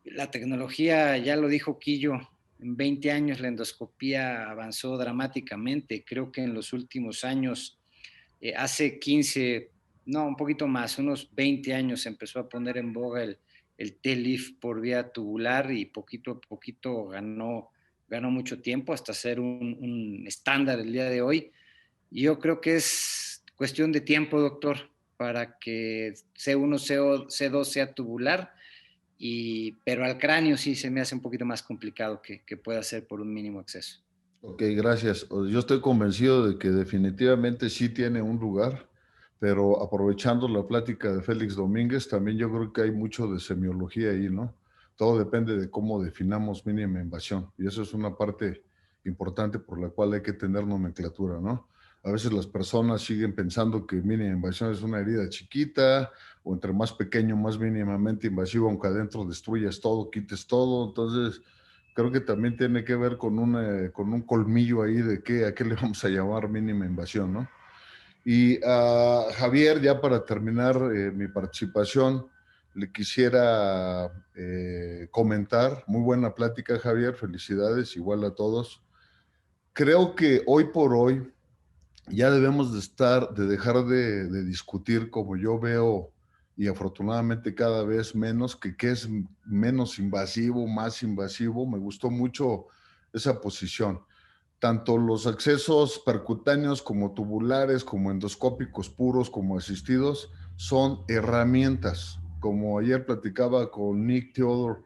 La tecnología, ya lo dijo Quillo, en 20 años la endoscopía avanzó dramáticamente. Creo que en los últimos años, hace 15, no, un poquito más, unos 20 años se empezó a poner en boga el T-Lift por vía tubular y poquito a poquito ganó mucho tiempo hasta ser un estándar el día de hoy. Y yo creo que es cuestión de tiempo, doctor, para que C1, C2 sea tubular, pero al cráneo sí se me hace un poquito más complicado que pueda ser por un mínimo acceso. Ok, gracias. Yo estoy convencido de que definitivamente sí tiene un lugar, pero aprovechando la plática de Félix Domínguez, también yo creo que hay mucho de semiología ahí, ¿no? Todo depende de cómo definamos mínima invasión y eso es una parte importante por la cual hay que tener nomenclatura, ¿no? A veces las personas siguen pensando que mínima invasión es una herida chiquita o entre más pequeño, más mínimamente invasivo, aunque adentro destruyas todo, quites todo, entonces creo que también tiene que ver con un colmillo ahí de a qué le vamos a llamar mínima invasión, ¿no? Y a Javier, ya para terminar mi participación, le quisiera comentar, muy buena plática Javier, felicidades, igual a todos. Creo que hoy por hoy ya debemos de dejar de discutir como yo veo y afortunadamente cada vez menos, que es menos invasivo, más invasivo. Me gustó mucho esa posición. tanto los accesos percutáneos como tubulares, como endoscópicos puros, como asistidos, son herramientas. Como ayer platicaba con Nick Theodore,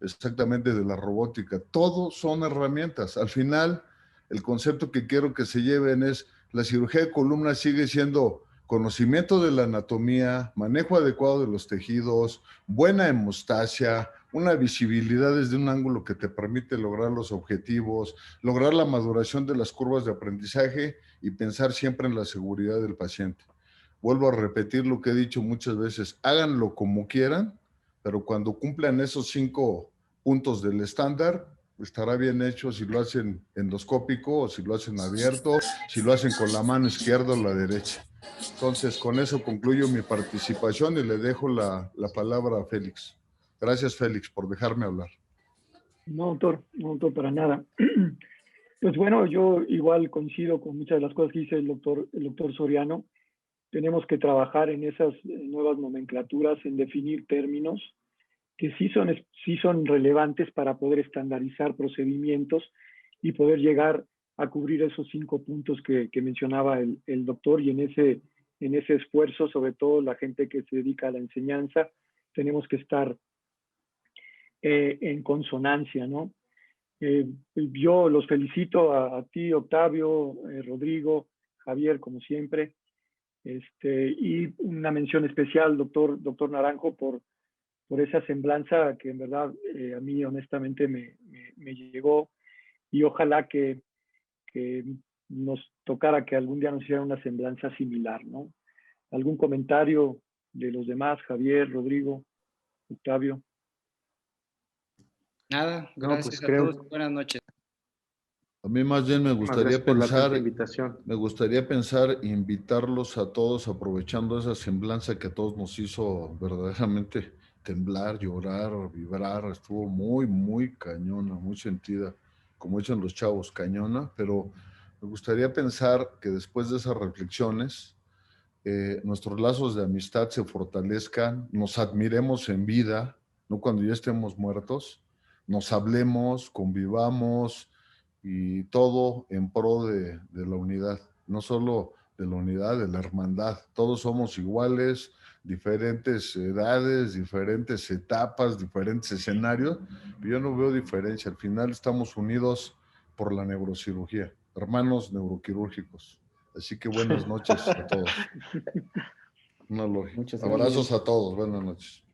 exactamente de la robótica, todos son herramientas. Al final, el concepto que quiero que se lleven es, la cirugía de columna sigue siendo conocimiento de la anatomía, manejo adecuado de los tejidos, buena hemostasia, una visibilidad desde un ángulo que te permite lograr los objetivos, lograr la maduración de las curvas de aprendizaje y pensar siempre en la seguridad del paciente. Vuelvo a repetir lo que he dicho muchas veces, háganlo como quieran, pero cuando cumplan esos 5 puntos del estándar, estará bien hecho si lo hacen endoscópico o si lo hacen abierto, si lo hacen con la mano izquierda o la derecha. Entonces, con eso concluyo mi participación y le dejo la palabra a Félix. Gracias, Félix, por dejarme hablar. No, doctor, para nada. Pues bueno, yo igual coincido con muchas de las cosas que dice el doctor Soriano. Tenemos que trabajar en esas nuevas nomenclaturas, en definir términos que sí son relevantes para poder estandarizar procedimientos y poder llegar a cubrir esos 5 puntos que mencionaba el doctor, y en ese esfuerzo, sobre todo la gente que se dedica a la enseñanza, tenemos que estar en consonancia, ¿no? Yo los felicito a ti, Octavio, Rodrigo, Javier, como siempre, y una mención especial, doctor Naranjo, por esa semblanza que en verdad a mí honestamente me llegó, y ojalá que nos tocara que algún día nos hiciera una semblanza similar, ¿no? ¿Algún comentario de los demás, Javier, Rodrigo, Octavio? Nada, No, gracias pues a creo. todos. Buenas noches. A mí más bien me gustaría Por la atenta pensar, invitación. invitarlos a todos, aprovechando esa semblanza que a todos nos hizo verdaderamente temblar, llorar, vibrar. Estuvo muy, muy cañona, muy sentida, como dicen los chavos, cañona, pero me gustaría pensar que después de esas reflexiones, nuestros lazos de amistad se fortalezcan, nos admiremos en vida, no cuando ya estemos muertos, nos hablemos, convivamos y todo en pro de la unidad, no solo de la unidad, de la hermandad. Todos somos iguales, diferentes edades, diferentes etapas, diferentes escenarios. Yo no veo diferencia, al final estamos unidos por la neurocirugía, hermanos neuroquirúrgicos. Así que buenas noches a todos. Una logia. Muchas Abrazos gracias. a todos. Buenas noches.